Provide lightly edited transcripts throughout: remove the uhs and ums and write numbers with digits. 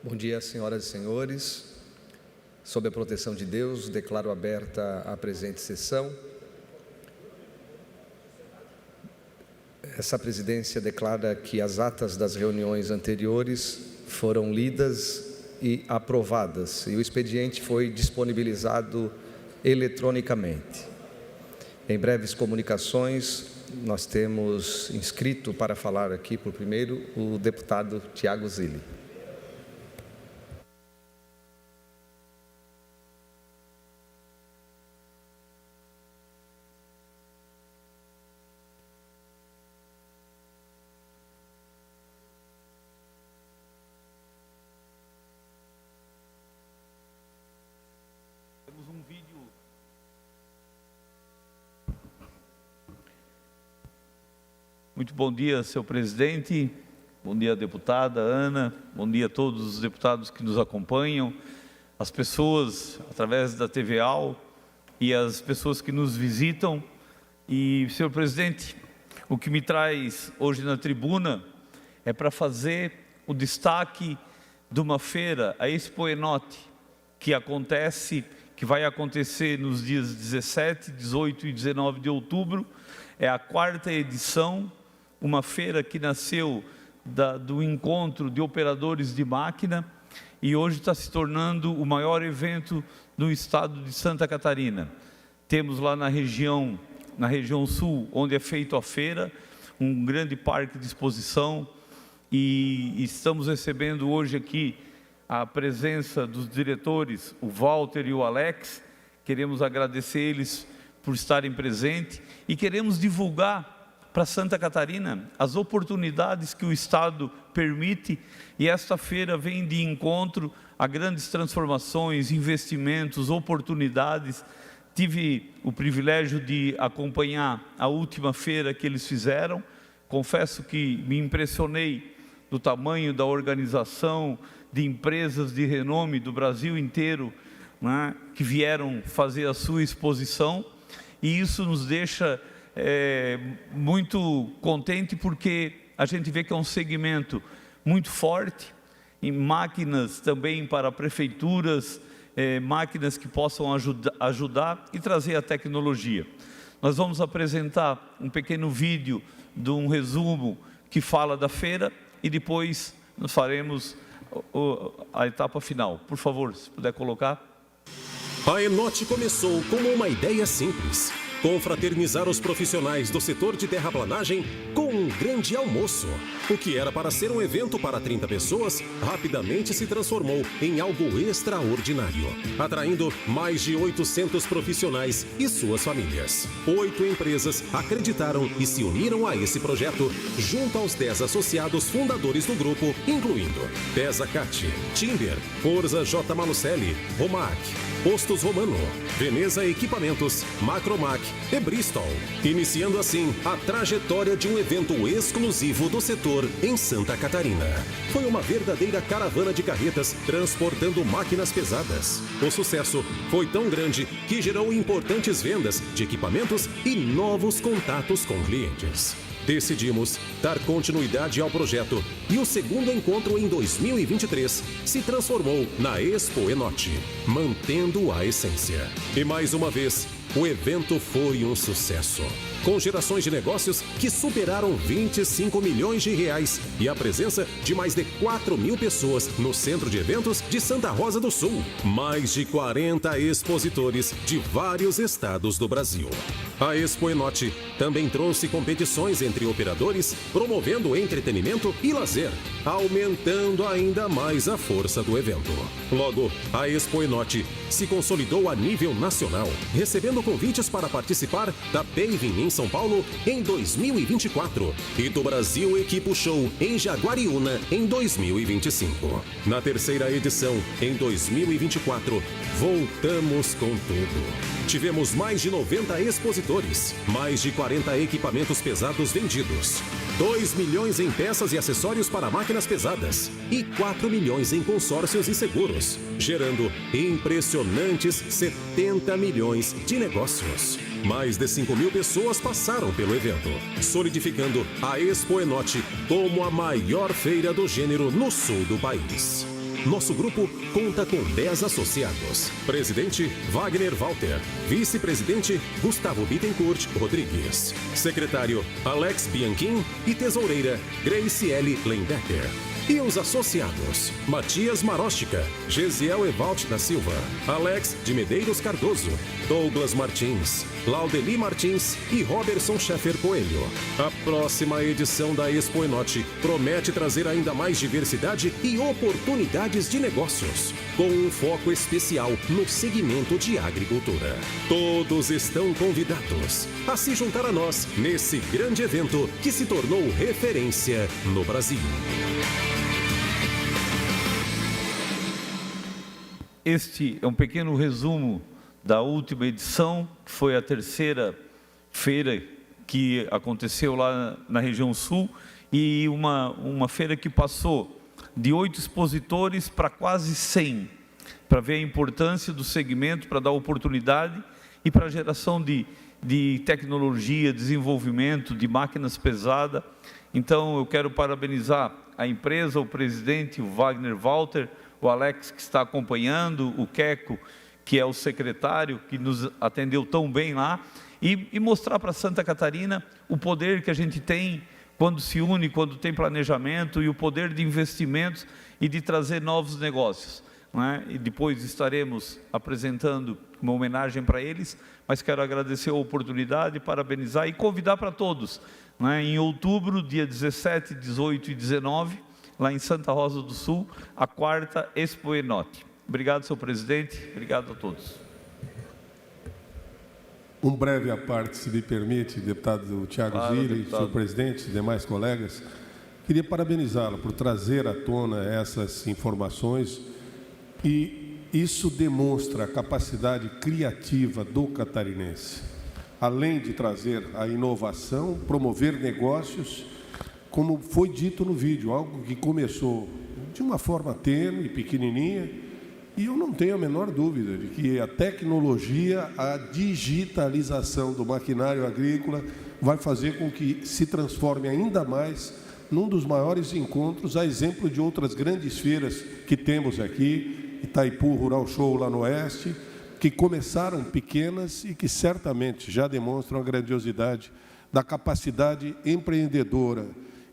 Bom dia, senhoras e senhores. Sob a proteção de Deus, declaro aberta a presente sessão. Essa presidência declara que as atas das reuniões anteriores foram lidas e aprovadas, e o expediente foi disponibilizado eletronicamente. Em breves comunicações, nós temos inscrito para falar aqui por primeiro o deputado Tiago Zilli. Muito bom dia, senhor presidente, bom dia, deputada Ana, bom dia a todos os deputados que nos acompanham, as pessoas através da TVAL e as pessoas que nos visitam. E, senhor presidente, o que me traz hoje na tribuna é para fazer o destaque de uma feira, a Expo Enote, que vai acontecer nos dias 17, 18 e 19 de outubro, é a 4ª edição, uma feira que nasceu do encontro de operadores de máquina e hoje está se tornando o maior evento do estado de Santa Catarina. Temos lá na região sul, onde é feita a feira, um grande parque de exposição, e estamos recebendo hoje aqui a presença dos diretores, o Walter e o Alex. Queremos agradecer eles por estarem presentes e queremos divulgar para Santa Catarina as oportunidades que o Estado permite, e esta feira vem de encontro a grandes transformações, investimentos, oportunidades. Tive o privilégio de acompanhar a última feira que eles fizeram, confesso que me impressionei do tamanho da organização, de empresas de renome do Brasil inteiro, né, que vieram fazer a sua exposição, e isso nos deixa muito contente, porque a gente vê que é um segmento muito forte, em máquinas também para prefeituras, máquinas que possam ajudar e trazer a tecnologia. Nós vamos apresentar um pequeno vídeo de um resumo que fala da feira e depois nós faremos a etapa final. Por favor, se puder colocar. A Enote começou como uma ideia simples: confraternizar os profissionais do setor de terraplanagem com um grande almoço. O que era para ser um evento para 30 pessoas, rapidamente se transformou em algo extraordinário, atraindo mais de 800 profissionais e suas famílias. 8 empresas acreditaram e se uniram a esse projeto, junto aos 10 associados fundadores do grupo, incluindo Pesa Cat, Timber, Forza J. Malucelli, Romac, Postos Romano, Veneza Equipamentos, Macromac e Bristol, iniciando assim a trajetória de um evento exclusivo do setor em Santa Catarina. Foi uma verdadeira caravana de carretas transportando máquinas pesadas. O sucesso foi tão grande que gerou importantes vendas de equipamentos e novos contatos com clientes. Decidimos dar continuidade ao projeto e o segundo encontro em 2023 se transformou na Expo Enote, mantendo a essência. E mais uma vez, o evento foi um sucesso, com gerações de negócios que superaram 25 milhões de reais e a presença de mais de 4.000 pessoas no Centro de Eventos de Santa Rosa do Sul. Mais de 40 expositores de vários estados do Brasil. A Expo Enote também trouxe competições entre operadores, promovendo entretenimento e lazer, aumentando ainda mais a força do evento. Logo, a Expo Enote se consolidou a nível nacional, recebendo convites para participar da Paving em São Paulo em 2024 e do Brasil Equipo Show em Jaguariúna em 2025. Na terceira edição, em 2024, voltamos com tudo. Tivemos mais de 90 expositores, mais de 40 equipamentos pesados vendidos, 2 milhões em peças e acessórios para máquinas pesadas e 4 milhões em consórcios e seguros, gerando impressionantes 70 milhões de negócios. Mais de 5.000 pessoas passaram pelo evento, solidificando a Expo Enote como a maior feira do gênero no sul do país. Nosso grupo conta com 10 associados. Presidente, Wagner Walter. Vice-presidente, Gustavo Bittencourt Rodrigues. Secretário, Alex Bianchim. E tesoureira, Graciele Lendecker. E os associados: Matias Maróstica, Gesiel Evalt da Silva, Alex de Medeiros Cardoso, Douglas Martins, Laudeli Martins e Roberson Scheffer Coelho. A próxima edição da Expo Enote promete trazer ainda mais diversidade e oportunidades de negócios, com um foco especial no segmento de agricultura. Todos estão convidados a se juntar a nós nesse grande evento que se tornou referência no Brasil. Este é um pequeno resumo da última edição, que foi a terceira feira que aconteceu lá na região sul, e uma feira que passou de 8 expositores para quase 100, para ver a importância do segmento, para dar oportunidade e para a geração de tecnologia, desenvolvimento de máquinas pesadas. Então eu quero parabenizar a empresa, o presidente, o Wagner Walter, o Alex, que está acompanhando, o Queco, que é o secretário, que nos atendeu tão bem lá, e mostrar para Santa Catarina o poder que a gente tem quando se une, quando tem planejamento, e o poder de investimentos e de trazer novos negócios, não é? E depois estaremos apresentando uma homenagem para eles, mas quero agradecer a oportunidade, parabenizar e convidar para todos, não é? Em outubro, dia 17, 18 e 19, lá em Santa Rosa do Sul, a 4ª Expo Enote. Obrigado, senhor presidente. Obrigado a todos. Um breve à parte, se me permite, deputado Thiago Zilli, senhor presidente, demais colegas. Queria parabenizá-lo por trazer à tona essas informações, e isso demonstra a capacidade criativa do catarinense. Além de trazer a inovação, promover negócios, como foi dito no vídeo, algo que começou de uma forma tênue, pequenininha, e eu não tenho a menor dúvida de que a tecnologia, a digitalização do maquinário agrícola vai fazer com que se transforme ainda mais num dos maiores encontros, a exemplo de outras grandes feiras que temos aqui, Itaipu Rural Show lá no Oeste, que começaram pequenas e que certamente já demonstram a grandiosidade da capacidade empreendedora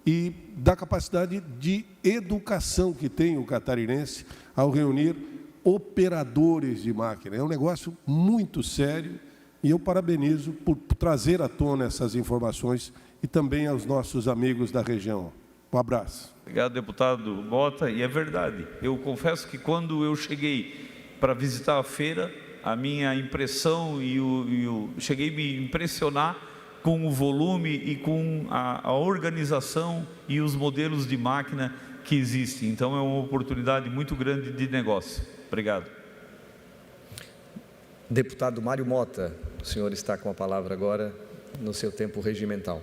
e da capacidade de educação que tem o catarinense ao reunir operadores de máquina. É um negócio muito sério, e eu parabenizo por trazer à tona essas informações, e também aos nossos amigos da região. Um abraço. Obrigado, deputado Mota, e é verdade. Eu confesso que quando eu cheguei para visitar a feira, a minha impressão, cheguei a me impressionar com o volume e com a organização e os modelos de máquina que existem. Então é uma oportunidade muito grande de negócio. Obrigado. Deputado Mário Mota, o senhor está com a palavra agora no seu tempo regimental.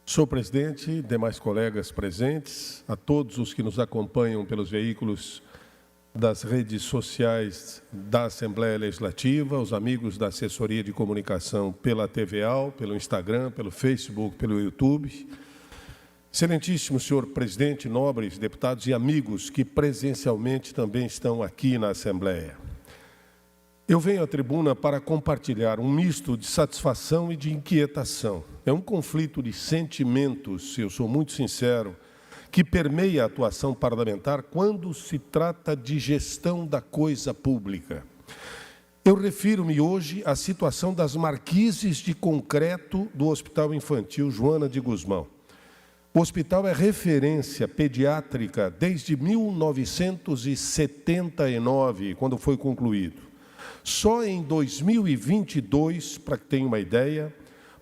Senhor presidente, demais colegas presentes, a todos os que nos acompanham pelos veículos das redes sociais da Assembleia Legislativa, os amigos da assessoria de comunicação pela TVAL, pelo Instagram, pelo Facebook, pelo YouTube. Excelentíssimo senhor presidente, nobres deputados e amigos que presencialmente também estão aqui na Assembleia. Eu venho à tribuna para compartilhar um misto de satisfação e de inquietação. É um conflito de sentimentos, eu sou muito sincero, que permeia a atuação parlamentar quando se trata de gestão da coisa pública. Eu refiro-me hoje à situação das marquises de concreto do Hospital Infantil Joana de Guzmão. O hospital é referência pediátrica desde 1979, quando foi concluído. Só em 2022, para que tenha uma ideia,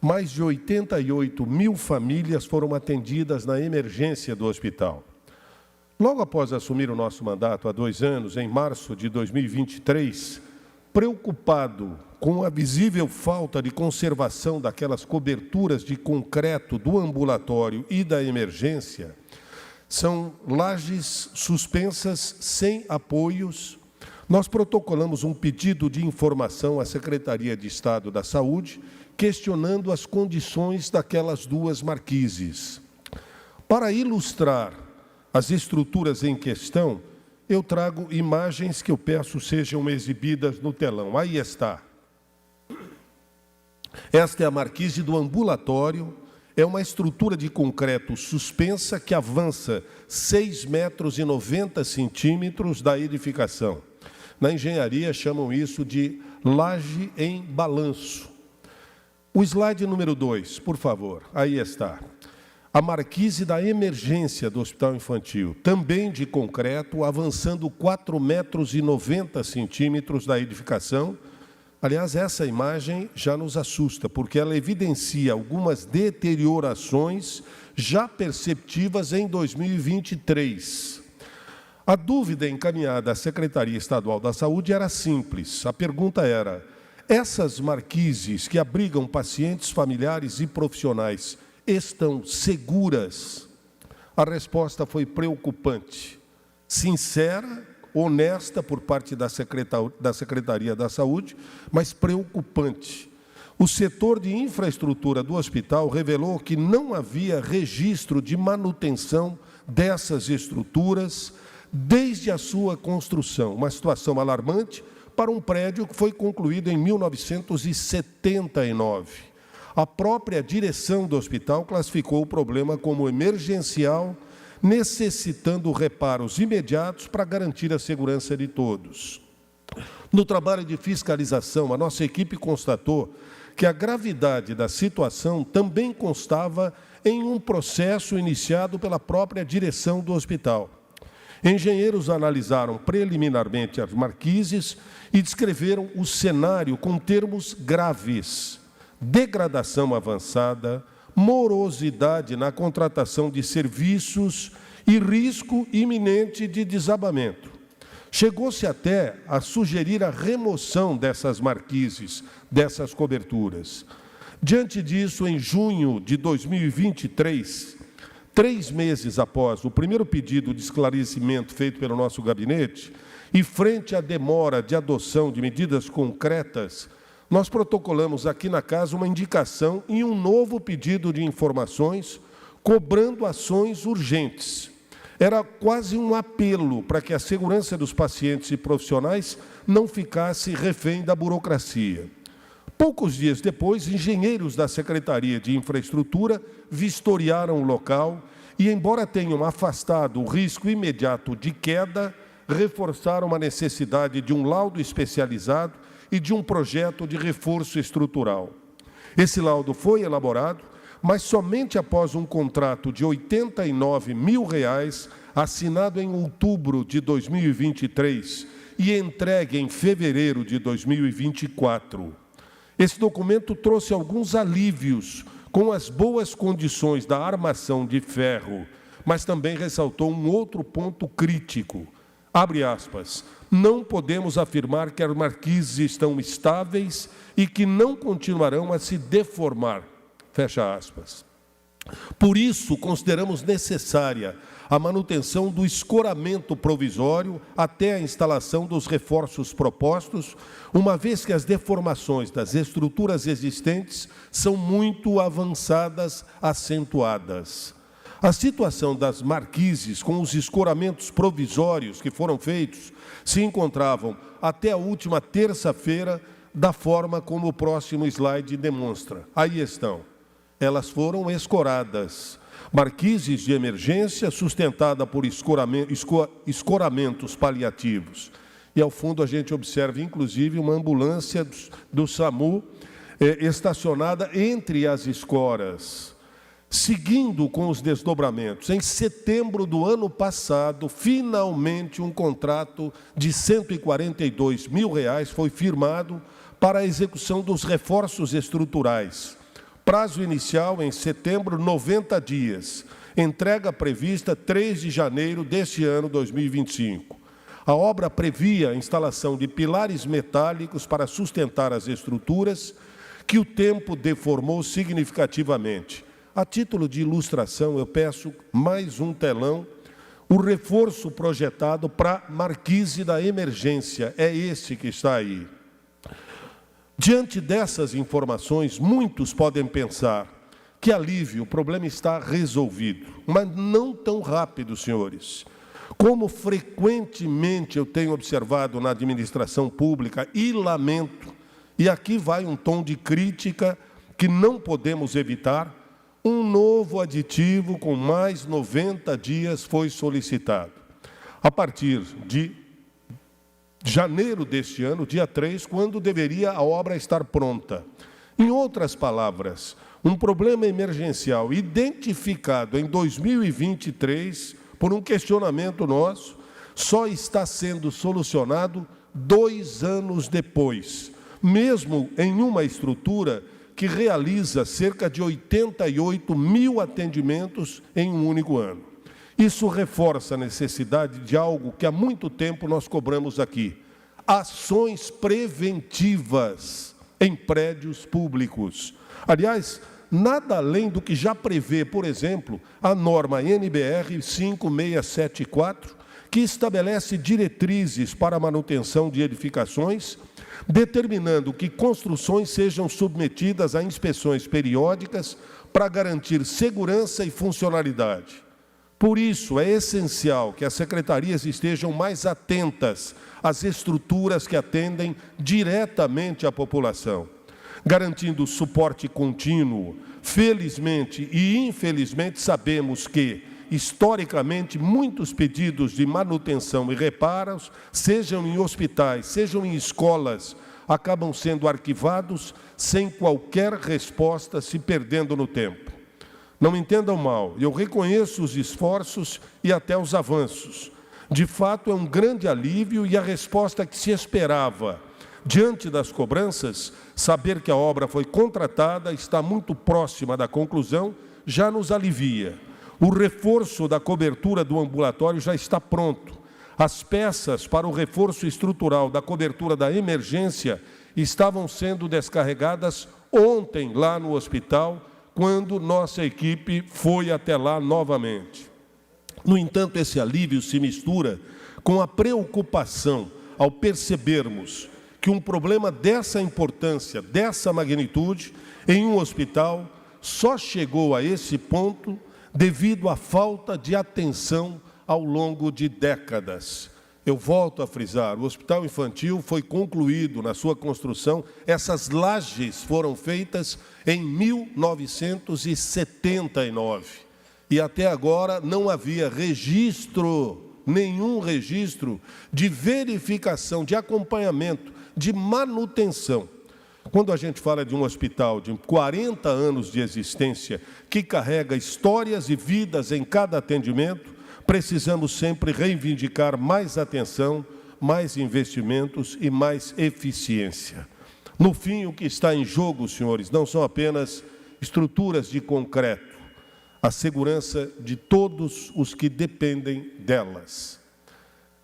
mais de 88 mil famílias foram atendidas na emergência do hospital. Logo após assumir o nosso mandato há 2 anos, em março de 2023, preocupado com a visível falta de conservação daquelas coberturas de concreto do ambulatório e da emergência, são lajes suspensas sem apoios, nós protocolamos um pedido de informação à Secretaria de Estado da Saúde, questionando as condições daquelas duas marquises. Para ilustrar as estruturas em questão, eu trago imagens que eu peço sejam exibidas no telão. Aí está. Esta é a marquise do ambulatório. É uma estrutura de concreto suspensa que avança 6,90 metros da edificação. Na engenharia chamam isso de laje em balanço. O slide número 2, por favor. Aí está. A marquise da emergência do Hospital Infantil, também de concreto, avançando 4,90 metros da edificação. Aliás, essa imagem já nos assusta, porque ela evidencia algumas deteriorações já perceptíveis em 2023. A dúvida encaminhada à Secretaria Estadual da Saúde era simples. A pergunta era: essas marquises que abrigam pacientes, familiares e profissionais estão seguras? A resposta foi preocupante, sincera, honesta por parte da Secretaria da Saúde, mas preocupante. O setor de infraestrutura do hospital revelou que não havia registro de manutenção dessas estruturas desde a sua construção, uma situação alarmante para um prédio que foi concluído em 1979. A própria direção do hospital classificou o problema como emergencial, necessitando reparos imediatos para garantir a segurança de todos. No trabalho de fiscalização, a nossa equipe constatou que a gravidade da situação também constava em um processo iniciado pela própria direção do hospital. Engenheiros analisaram preliminarmente as marquises e descreveram o cenário com termos graves: degradação avançada, morosidade na contratação de serviços e risco iminente de desabamento. Chegou-se até a sugerir a remoção dessas marquises, dessas coberturas. Diante disso, em junho de 2023, 3 meses após o primeiro pedido de esclarecimento feito pelo nosso gabinete, e frente à demora de adoção de medidas concretas, nós protocolamos aqui na casa uma indicação e um novo pedido de informações, cobrando ações urgentes. Era quase um apelo para que a segurança dos pacientes e profissionais não ficasse refém da burocracia. Poucos dias depois, engenheiros da Secretaria de Infraestrutura vistoriaram o local e, embora tenham afastado o risco imediato de queda, reforçaram a necessidade de um laudo especializado e de um projeto de reforço estrutural. Esse laudo foi elaborado, mas somente após um contrato de R$ 89 mil, assinado em outubro de 2023 e entregue em fevereiro de 2024. Esse documento trouxe alguns alívios com as boas condições da armação de ferro, mas também ressaltou um outro ponto crítico. Abre aspas, não podemos afirmar que as marquises estão estáveis e que não continuarão a se deformar. Fecha aspas. Por isso, consideramos necessária a manutenção do escoramento provisório até a instalação dos reforços propostos, uma vez que as deformações das estruturas existentes são muito avançadas, acentuadas. A situação das marquises com os escoramentos provisórios que foram feitos se encontravam até a última terça-feira da forma como o próximo slide demonstra. Aí estão. Elas foram escoradas. Marquises de emergência sustentada por escoramentos paliativos. E ao fundo a gente observa, inclusive, uma ambulância do SAMU estacionada entre as escoras. Seguindo com os desdobramentos, em setembro do ano passado, finalmente um contrato de R$ 142 mil foi firmado para a execução dos reforços estruturais. Prazo inicial em setembro, 90 dias. Entrega prevista 3 de janeiro deste ano 2025. A obra previa a instalação de pilares metálicos para sustentar as estruturas, que o tempo deformou significativamente. A título de ilustração, eu peço mais um telão. o reforço projetado para Marquise da Emergência. É esse que está aí. Diante dessas informações, muitos podem pensar que alívio, o problema está resolvido. Mas não tão rápido, senhores. Como frequentemente eu tenho observado na administração pública, e lamento, e aqui vai um tom de crítica que não podemos evitar, um novo aditivo com mais 90 dias foi solicitado. A partir de janeiro deste ano, dia 3, quando deveria a obra estar pronta. Em outras palavras, um problema emergencial identificado em 2023, por um questionamento nosso, só está sendo solucionado 2 anos depois, mesmo em uma estrutura que realiza cerca de 88 mil atendimentos em um único ano. Isso reforça a necessidade de algo que há muito tempo nós cobramos aqui: ações preventivas em prédios públicos. Aliás, nada além do que já prevê, por exemplo, a norma NBR 5674, que estabelece diretrizes para a manutenção de edificações, determinando que construções sejam submetidas a inspeções periódicas para garantir segurança e funcionalidade. Por isso, é essencial que as secretarias estejam mais atentas às estruturas que atendem diretamente a população, garantindo suporte contínuo. Felizmente e infelizmente sabemos que, historicamente, muitos pedidos de manutenção e reparos, sejam em hospitais, sejam em escolas, acabam sendo arquivados sem qualquer resposta, se perdendo no tempo. Não me entendam mal, eu reconheço os esforços e até os avanços. De fato, é um grande alívio e a resposta que se esperava. Diante das cobranças, saber que a obra foi contratada, está muito próxima da conclusão, já nos alivia. O reforço da cobertura do ambulatório já está pronto. As peças para o reforço estrutural da cobertura da emergência estavam sendo descarregadas ontem lá no hospital, quando nossa equipe foi até lá novamente. No entanto, esse alívio se mistura com a preocupação ao percebermos que um problema dessa importância, dessa magnitude, em um hospital, só chegou a esse ponto devido à falta de atenção ao longo de décadas. Eu volto a frisar, o Hospital Infantil foi concluído na sua construção, essas lajes foram feitas em 1979. E até agora não havia nenhum registro de verificação, de acompanhamento, de manutenção. Quando a gente fala de um hospital de 40 anos de existência, que carrega histórias e vidas em cada atendimento, precisamos sempre reivindicar mais atenção, mais investimentos e mais eficiência. No fim, o que está em jogo, senhores, não são apenas estruturas de concreto, a segurança de todos os que dependem delas.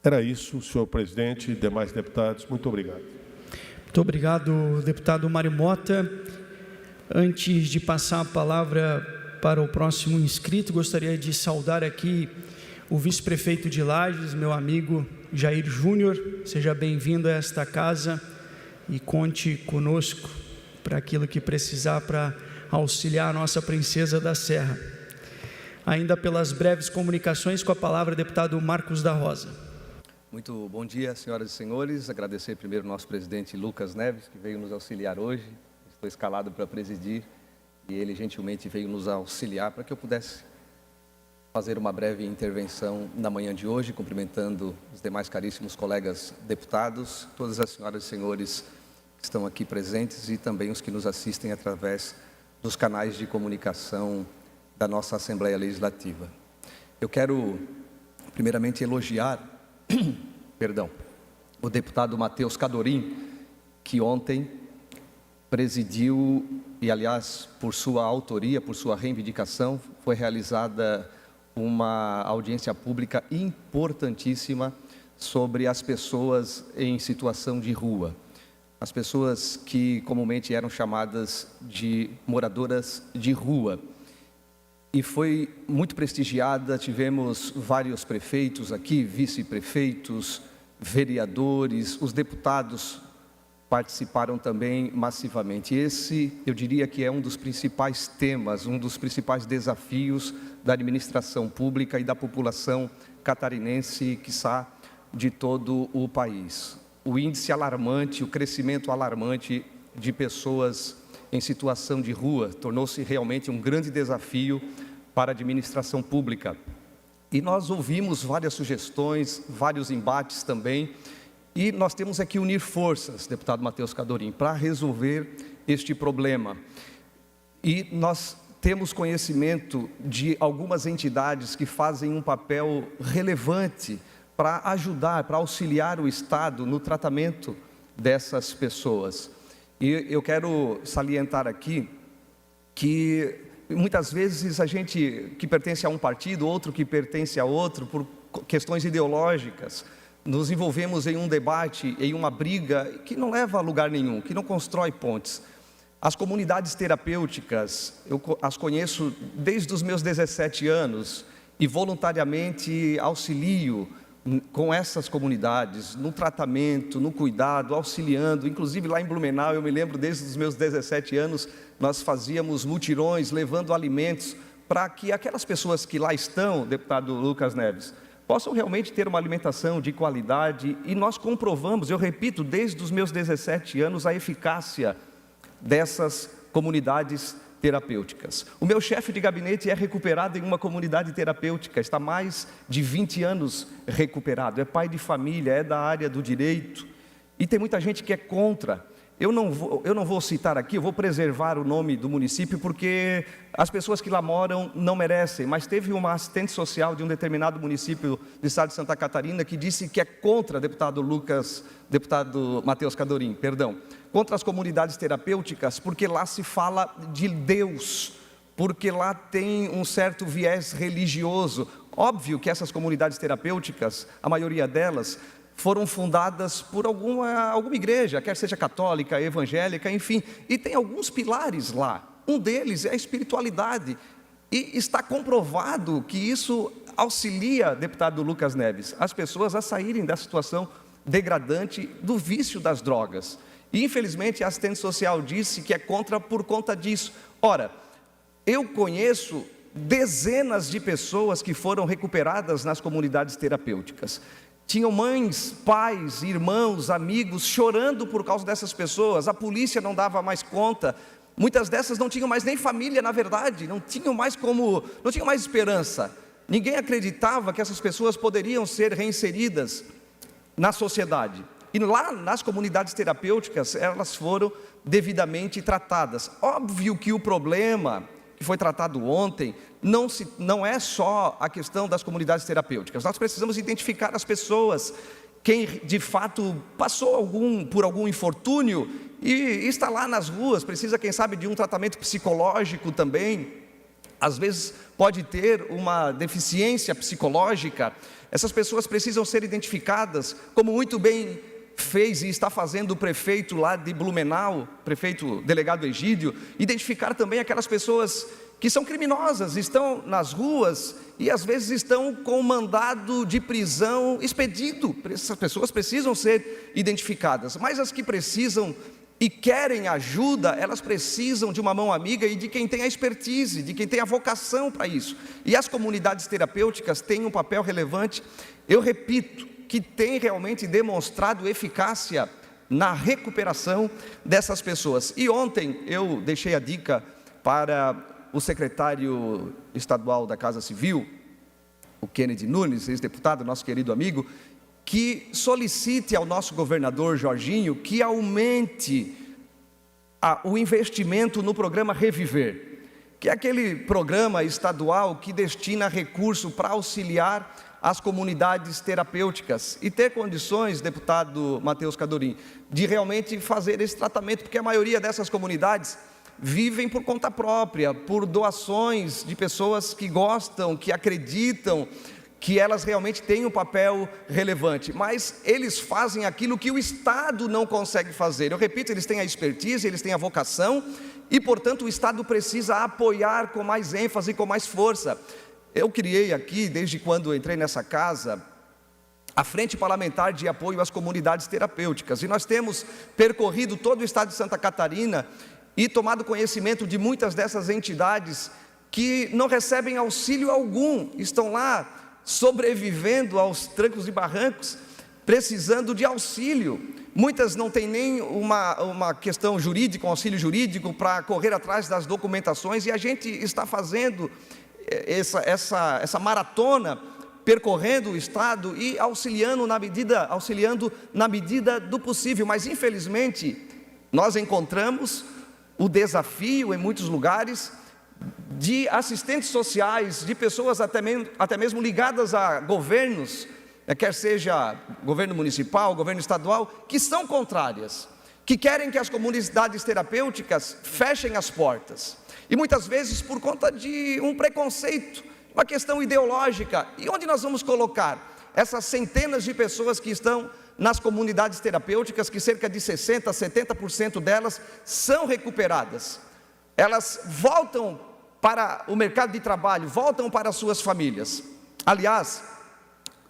Era isso, senhor presidente e demais deputados. Muito obrigado. Muito obrigado, deputado Mário Mota. Antes de passar a palavra para o próximo inscrito, gostaria de saudar aqui o vice-prefeito de Lages, meu amigo Jair Júnior. Seja bem-vindo a esta casa e conte conosco para aquilo que precisar para auxiliar a nossa princesa da Serra. Ainda pelas breves comunicações, com a palavra, deputado Marcos da Rosa. Muito bom dia, senhoras e senhores. Agradecer primeiro ao nosso presidente Lucas Neves, que veio nos auxiliar hoje. Estou escalado para presidir e ele gentilmente veio nos auxiliar para que eu pudesse fazer uma breve intervenção na manhã de hoje, cumprimentando os demais caríssimos colegas deputados, todas as senhoras e senhores que estão aqui presentes e também os que nos assistem através dos canais de comunicação da nossa Assembleia Legislativa. Eu quero, primeiramente, elogiar o deputado Matheus Cadorim, que ontem presidiu, e aliás, por sua autoria, por sua reivindicação, foi realizada uma audiência pública importantíssima sobre as pessoas em situação de rua. As pessoas que comumente eram chamadas de moradoras de rua. e foi muito prestigiada. Tivemos vários prefeitos aqui, vice-prefeitos, vereadores, os deputados participaram também massivamente. Esse, eu diria que é um dos principais temas, um dos principais desafios da administração pública e da população catarinense, quiçá de todo o país. O índice alarmante, o crescimento alarmante de pessoas em situação de rua tornou-se realmente um grande desafio para a administração pública. E nós ouvimos várias sugestões, vários embates também, e nós temos aqui unir forças, deputado Matheus Cadorim, para resolver este problema. E nós temos conhecimento de algumas entidades que fazem um papel relevante para ajudar, para auxiliar o Estado no tratamento dessas pessoas. E eu quero salientar aqui que muitas vezes a gente que pertence a um partido, outro que pertence a outro, por questões ideológicas, nos envolvemos em um debate, em uma briga que não leva a lugar nenhum, que não constrói pontes. As comunidades terapêuticas, eu as conheço desde os meus 17 anos e voluntariamente auxilio com essas comunidades, no tratamento, no cuidado, auxiliando. Inclusive lá em Blumenau, eu me lembro desde os meus 17 anos, nós fazíamos mutirões, levando alimentos para que aquelas pessoas que lá estão, deputado Lucas Neves, possam realmente ter uma alimentação de qualidade. E nós comprovamos, eu repito, desde os meus 17 anos, a eficácia dessas comunidades terapêuticas. O meu chefe de gabinete é recuperado em uma comunidade terapêutica, está mais de 20 anos recuperado, é pai de família, é da área do direito, e tem muita gente que é contra. Eu não vou citar aqui, eu vou preservar o nome do município, porque as pessoas que lá moram não merecem, mas teve uma assistente social de um determinado município do estado de Santa Catarina que disse que é contra, deputado Matheus Cadorim, contra as comunidades terapêuticas, porque lá se fala de Deus, porque lá tem um certo viés religioso. Óbvio que essas comunidades terapêuticas, a maioria delas, foram fundadas por alguma igreja, quer seja católica, evangélica, enfim, e tem alguns pilares lá. Um deles é a espiritualidade, e está comprovado que isso auxilia, deputado Lucas Neves, as pessoas a saírem da situação degradante do vício das drogas. E infelizmente a assistente social disse que é contra por conta disso. Ora, eu conheço dezenas de pessoas que foram recuperadas nas comunidades terapêuticas. Tinham mães, pais, irmãos, amigos chorando por causa dessas pessoas. A polícia não dava mais conta. Muitas dessas não tinham mais nem família, na verdade, não tinham mais esperança. Ninguém acreditava que essas pessoas poderiam ser reinseridas na sociedade. E lá nas comunidades terapêuticas, elas foram devidamente tratadas. Óbvio que o problema que foi tratado ontem não é só a questão das comunidades terapêuticas. Nós precisamos identificar as pessoas, quem de fato passou por algum infortúnio e está lá nas ruas, precisa, quem sabe, de um tratamento psicológico também. Às vezes pode ter uma deficiência psicológica. Essas pessoas precisam ser identificadas, como muito bem fez e está fazendo o prefeito lá de Blumenau, prefeito delegado Egídio, identificar também aquelas pessoas que são criminosas, estão nas ruas e às vezes estão com mandado de prisão expedido. Essas pessoas precisam ser identificadas, mas as que precisam e querem ajuda, elas precisam de uma mão amiga e de quem tem a expertise, de quem tem a vocação para isso. E as comunidades terapêuticas têm um papel relevante, eu repito, que tem realmente demonstrado eficácia na recuperação dessas pessoas. E ontem eu deixei a dica para o secretário estadual da Casa Civil, o Kennedy Nunes, ex-deputado, nosso querido amigo, que solicite ao nosso governador Jorginho que aumente o investimento no programa Reviver, que é aquele programa estadual que destina recurso para auxiliar as comunidades terapêuticas e ter condições, deputado Matheus Cadorim, de realmente fazer esse tratamento, porque a maioria dessas comunidades vivem por conta própria, por doações de pessoas que gostam, que acreditam, que elas realmente têm um papel relevante, mas eles fazem aquilo que o Estado não consegue fazer. Eu repito, eles têm a expertise, eles têm a vocação, e portanto o Estado precisa apoiar com mais ênfase, com mais força. Eu criei aqui, desde quando entrei nessa casa, a Frente Parlamentar de Apoio às Comunidades Terapêuticas, e nós temos percorrido todo o estado de Santa Catarina e tomado conhecimento de muitas dessas entidades que não recebem auxílio algum, estão lá sobrevivendo aos trancos e barrancos, precisando de auxílio. Muitas não têm nem uma questão jurídica, um auxílio jurídico para correr atrás das documentações, e a gente está fazendo essa maratona, percorrendo o estado e auxiliando na medida do possível, mas infelizmente nós encontramos o desafio em muitos lugares de assistentes sociais, de pessoas até mesmo ligadas a governos, quer seja governo municipal, governo estadual, que são contrárias, que querem que as comunidades terapêuticas fechem as portas, e muitas vezes por conta de um preconceito, uma questão ideológica. E onde nós vamos colocar essas centenas de pessoas que estão nas comunidades terapêuticas, que cerca de 60%, 70% delas são recuperadas? Elas voltam para o mercado de trabalho, voltam para as suas famílias. Aliás,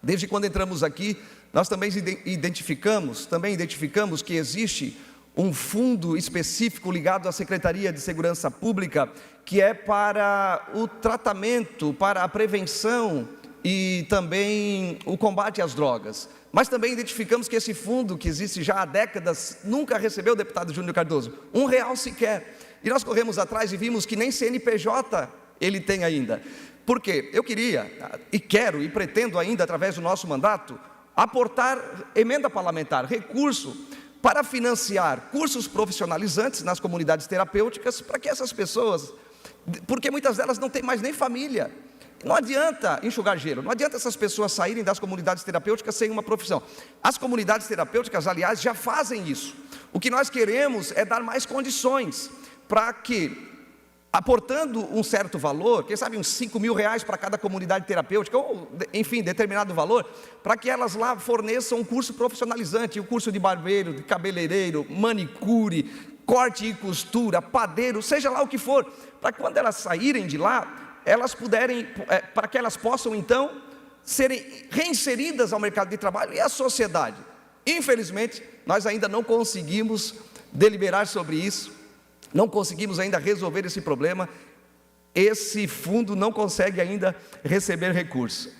desde quando entramos aqui, nós também identificamos que existe um fundo específico ligado à Secretaria de Segurança Pública, que é para o tratamento, para a prevenção e também o combate às drogas. Mas também identificamos que esse fundo, que existe já há décadas, nunca recebeu, deputado Júnior Cardoso, R$1 sequer. E nós corremos atrás e vimos que nem CNPJ ele tem ainda. Por quê? Eu queria, e quero, e pretendo ainda, através do nosso mandato, aportar emenda parlamentar, recurso, para financiar cursos profissionalizantes nas comunidades terapêuticas, para que essas pessoas, porque muitas delas não têm mais nem família, não adianta enxugar gelo, não adianta essas pessoas saírem das comunidades terapêuticas sem uma profissão. As comunidades terapêuticas, aliás, já fazem isso. O que nós queremos é dar mais condições para que, aportando um certo valor, quem sabe uns R$5.000 para cada comunidade terapêutica, ou enfim, determinado valor, para que elas lá forneçam um curso profissionalizante, um curso de barbeiro, de cabeleireiro, manicure, corte e costura, padeiro, seja lá o que for, para que quando elas saírem de lá, elas puderem, para que elas possam então serem reinseridas ao mercado de trabalho e à sociedade. Infelizmente, nós ainda não conseguimos deliberar sobre isso, não conseguimos ainda resolver esse problema. Esse fundo não consegue ainda receber recursos.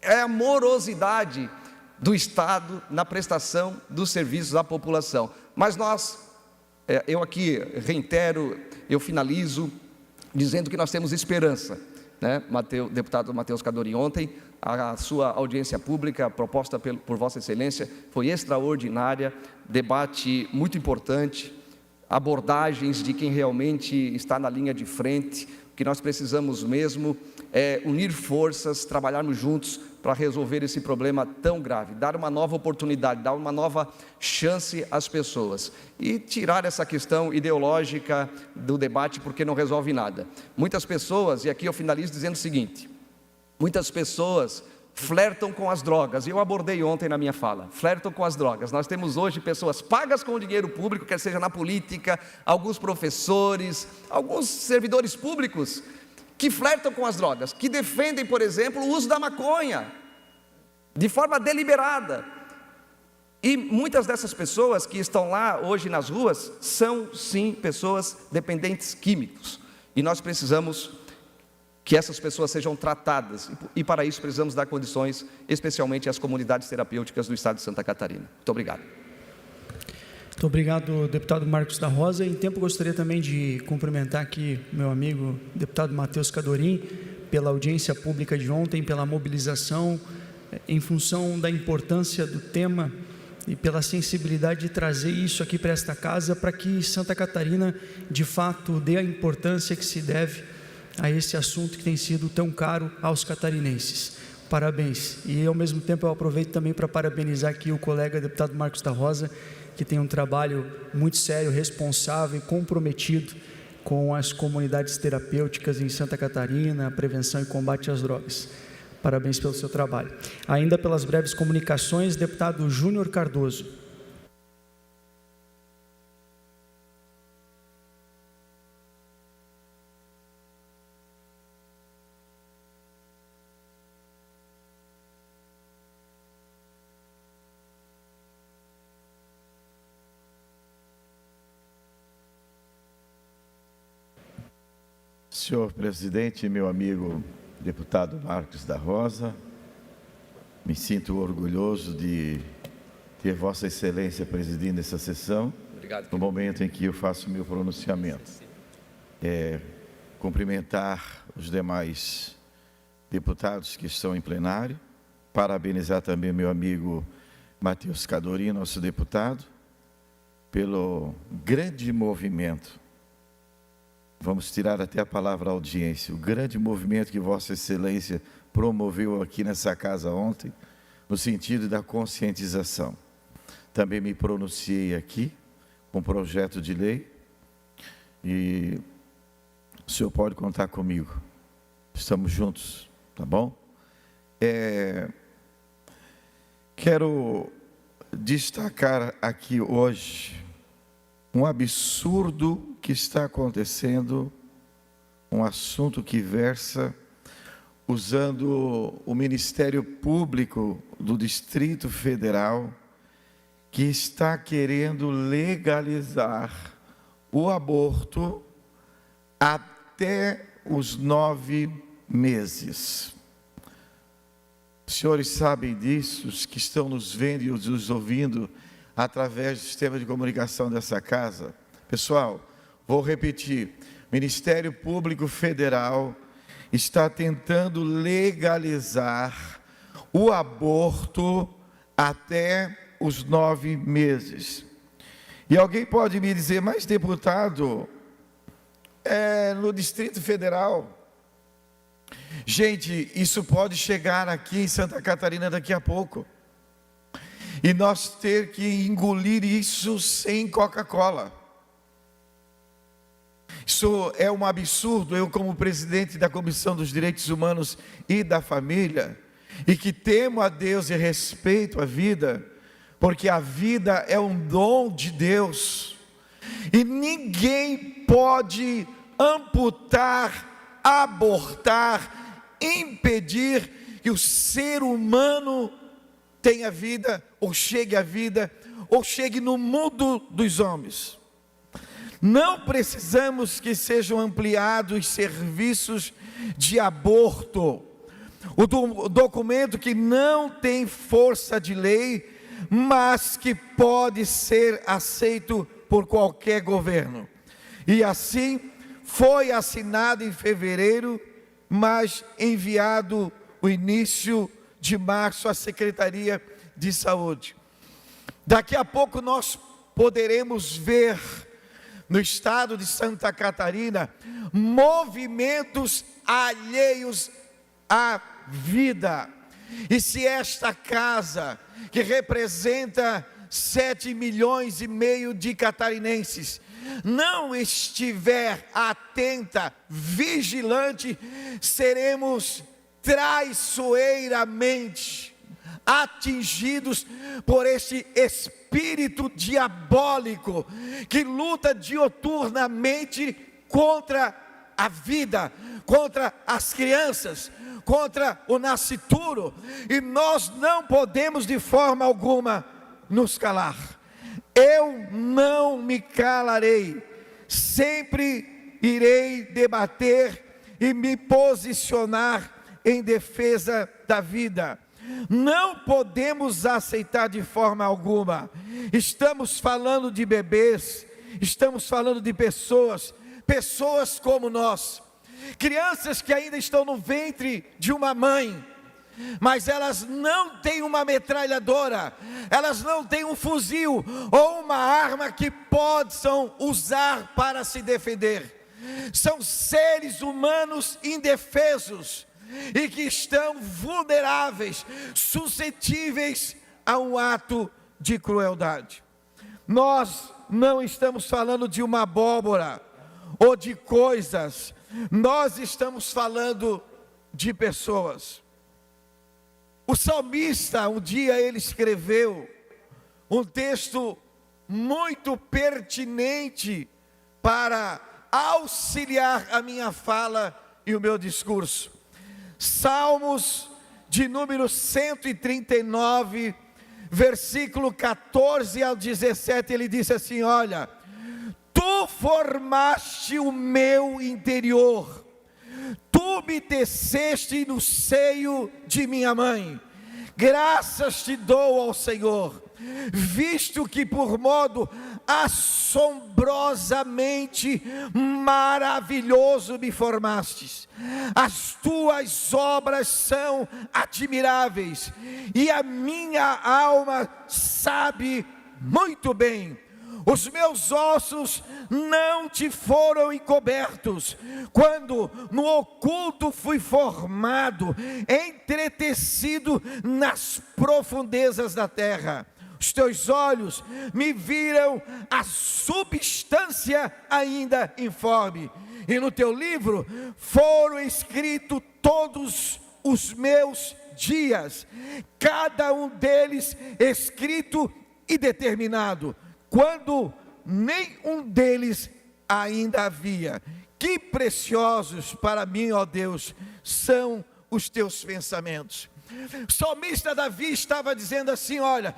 É a morosidade do Estado na prestação dos serviços à população. Mas nós, eu aqui reitero, eu finalizo dizendo que nós temos esperança, né? Deputado Matheus Cadori, ontem a sua audiência pública proposta por Vossa Excelência foi extraordinária, debate muito importante, abordagens de quem realmente está na linha de frente. O que nós precisamos mesmo é unir forças, trabalharmos juntos para resolver esse problema tão grave, dar uma nova oportunidade, dar uma nova chance às pessoas e tirar essa questão ideológica do debate, porque não resolve nada. Muitas pessoas, e aqui eu finalizo dizendo o seguinte, muitas pessoas flertam com as drogas, e eu abordei ontem na minha fala, flertam com as drogas. Nós temos hoje pessoas pagas com o dinheiro público, quer seja na política, alguns professores, alguns servidores públicos, que flertam com as drogas, que defendem, por exemplo, o uso da maconha, de forma deliberada. E muitas dessas pessoas que estão lá hoje nas ruas, são sim pessoas dependentes químicos, e nós precisamos que essas pessoas sejam tratadas, e para isso precisamos dar condições, especialmente às comunidades terapêuticas do estado de Santa Catarina. Muito obrigado. Muito obrigado, deputado Marcos da Rosa. Em tempo, gostaria também de cumprimentar aqui meu amigo, deputado Matheus Cadorim, pela audiência pública de ontem, pela mobilização, em função da importância do tema e pela sensibilidade de trazer isso aqui para esta casa, para que Santa Catarina, de fato, dê a importância que se deve a esse assunto que tem sido tão caro aos catarinenses. Parabéns. E ao mesmo tempo eu aproveito também para parabenizar aqui o colega deputado Marcos da Rosa, que tem um trabalho muito sério, responsável e comprometido com as comunidades terapêuticas em Santa Catarina, a prevenção e combate às drogas. Parabéns pelo seu trabalho. Ainda pelas breves comunicações, deputado Júnior Cardoso. Senhor presidente, meu amigo deputado Marcos da Rosa, me sinto orgulhoso de ter Vossa Excelência presidindo essa sessão. Obrigado. No momento em que eu faço meu pronunciamento. Cumprimentar os demais deputados que estão em plenário, parabenizar também meu amigo Matheus Cadorim, nosso deputado, pelo grande movimento. Vamos tirar até a palavra audiência, o grande movimento que Vossa Excelência promoveu aqui nessa casa ontem, no sentido da conscientização. Também me pronunciei aqui com projeto de lei e o senhor pode contar comigo. Estamos juntos, tá bom? Quero destacar aqui hoje um absurdo que está acontecendo, um assunto que versa usando o Ministério Público do Distrito Federal, que está querendo legalizar o aborto até os 9 meses. Os senhores sabem disso, os que estão nos vendo e nos ouvindo através do sistema de comunicação dessa casa. Pessoal, vou repetir, o Ministério Público Federal está tentando legalizar o aborto até os 9 meses. E alguém pode me dizer, mas deputado, no Distrito Federal. Gente, isso pode chegar aqui em Santa Catarina daqui a pouco. E nós ter que engolir isso sem Coca-Cola. Isso é um absurdo. Eu, como presidente da Comissão dos Direitos Humanos e da Família, e que temo a Deus e respeito a vida, porque a vida é um dom de Deus, e ninguém pode amputar, abortar, impedir que o ser humano tenha vida, ou chegue à vida, ou chegue no mundo dos homens. Não precisamos que sejam ampliados serviços de aborto. O documento que não tem força de lei, mas que pode ser aceito por qualquer governo. E assim foi assinado em fevereiro, mas enviado o início de março à Secretaria de Saúde. Daqui a pouco nós poderemos ver no estado de Santa Catarina movimentos alheios à vida. E se esta casa, que representa 7,5 milhões de catarinenses, não estiver atenta, vigilante, seremos traiçoeiramente atingidos por este espírito diabólico que luta dioturnamente contra a vida, contra as crianças, contra o nascituro, e nós não podemos de forma alguma nos calar. Eu não me calarei, sempre irei debater e me posicionar em defesa da vida. Não podemos aceitar de forma alguma. Estamos falando de bebês, estamos falando de pessoas como nós, crianças que ainda estão no ventre de uma mãe, mas elas não têm uma metralhadora, elas não têm um fuzil ou uma arma que possam usar para se defender. São seres humanos indefesos e que estão vulneráveis, suscetíveis a um ato de crueldade. Nós não estamos falando de uma abóbora ou de coisas, nós estamos falando de pessoas. O salmista, um dia ele escreveu um texto muito pertinente para auxiliar a minha fala e o meu discurso. Salmos de número 139, versículo 14 ao 17, ele disse assim: olha, tu formaste o meu interior, tu me teceste no seio de minha mãe, graças te dou ao Senhor, visto que por modo assombrosamente maravilhoso me formastes. As tuas obras são admiráveis, e a minha alma sabe muito bem. Os meus ossos não te foram encobertos, quando no oculto fui formado, entretecido nas profundezas da terra. Os teus olhos me viram a substância ainda informe, e no teu livro foram escritos todos os meus dias, cada um deles escrito e determinado, quando nenhum deles ainda havia. Que preciosos para mim, ó Deus, são os teus pensamentos. O salmista Davi estava dizendo assim, olha,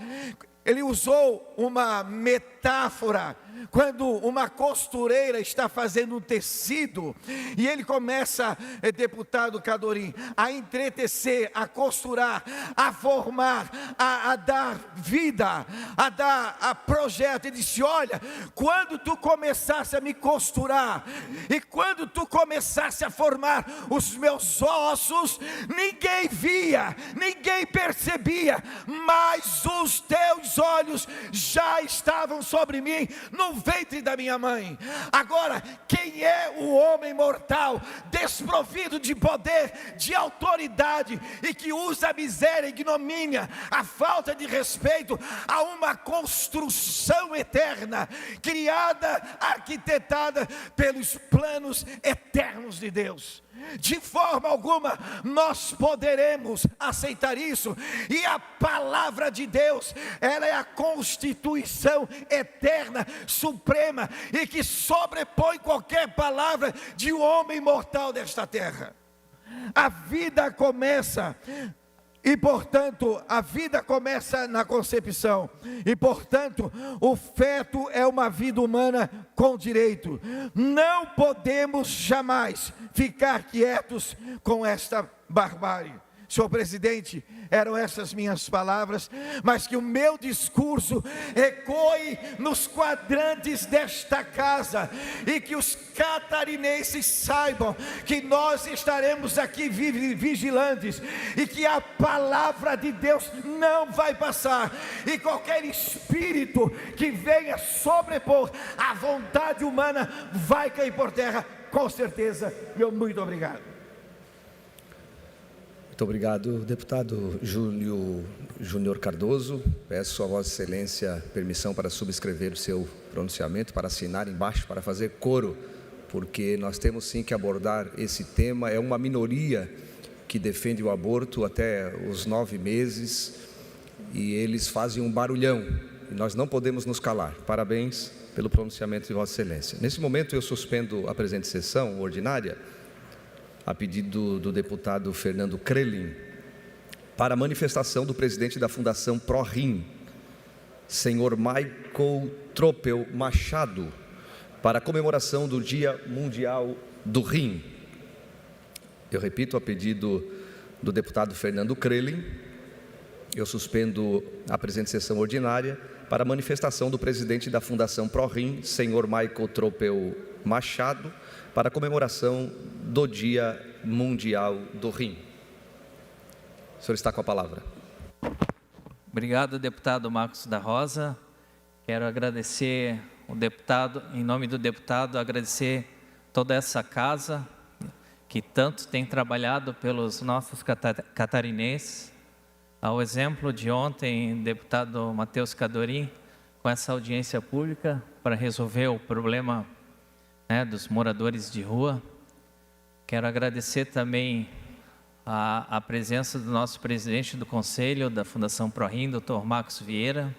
ele usou uma metáfora, quando uma costureira está fazendo um tecido, e ele começa, deputado Cadorim, a entretecer, a costurar, a formar, a dar vida, a projeto. Ele disse, olha, quando tu começasse a me costurar, e quando tu começasse a formar os meus ossos, ninguém via, ninguém percebia, mas os teus olhos já estavam sobre mim, no ventre da minha mãe. Agora, quem é o homem mortal, desprovido de poder, de autoridade, e que usa a miséria, a ignomínia, a falta de respeito a uma construção eterna, criada, arquitetada pelos planos eternos de Deus? De forma alguma nós poderemos aceitar isso. E a palavra de Deus, ela é a constituição eterna, suprema, e que sobrepõe qualquer palavra de um homem mortal desta terra. A vida começa, e portanto a vida começa na concepção, e portanto o feto é uma vida humana com direito. Não podemos jamais ficar quietos com esta barbárie. Senhor presidente, eram essas minhas palavras, mas que o meu discurso ecoe nos quadrantes desta casa, e que os catarinenses saibam que nós estaremos aqui vigilantes, e que a palavra de Deus não vai passar, e qualquer espírito que venha sobrepor a vontade humana vai cair por terra, com certeza. Meu muito obrigado. Muito obrigado, deputado Júnior Cardoso. Peço a Vossa Excelência permissão para subscrever o seu pronunciamento, para assinar embaixo, para fazer coro, porque nós temos sim que abordar esse tema. É uma minoria que defende o aborto até os 9 meses, e eles fazem um barulhão, e nós não podemos nos calar. Parabéns pelo pronunciamento de Vossa Excelência. Nesse momento eu suspendo a presente sessão ordinária, a pedido do deputado Fernando Krelin, para a manifestação do presidente da Fundação ProRim, senhor Michael Tropel Machado, para a comemoração do Dia Mundial do Rim. Eu repito, a pedido do deputado Fernando Krelin, eu suspendo a presente sessão ordinária para a manifestação do presidente da Fundação ProRim, senhor Michael Tropel Machado, para a comemoração do Dia Mundial do Rim. O senhor está com a palavra. Obrigado, deputado Marcos da Rosa. Quero agradecer o deputado, em nome do deputado, agradecer toda essa casa que tanto tem trabalhado pelos nossos catarinenses. Ao exemplo de ontem, deputado Matheus Cadorim, com essa audiência pública para resolver o problema dos moradores de rua. Quero agradecer também a presença do nosso presidente do Conselho da Fundação ProRim, Dr. Marcos Vieira,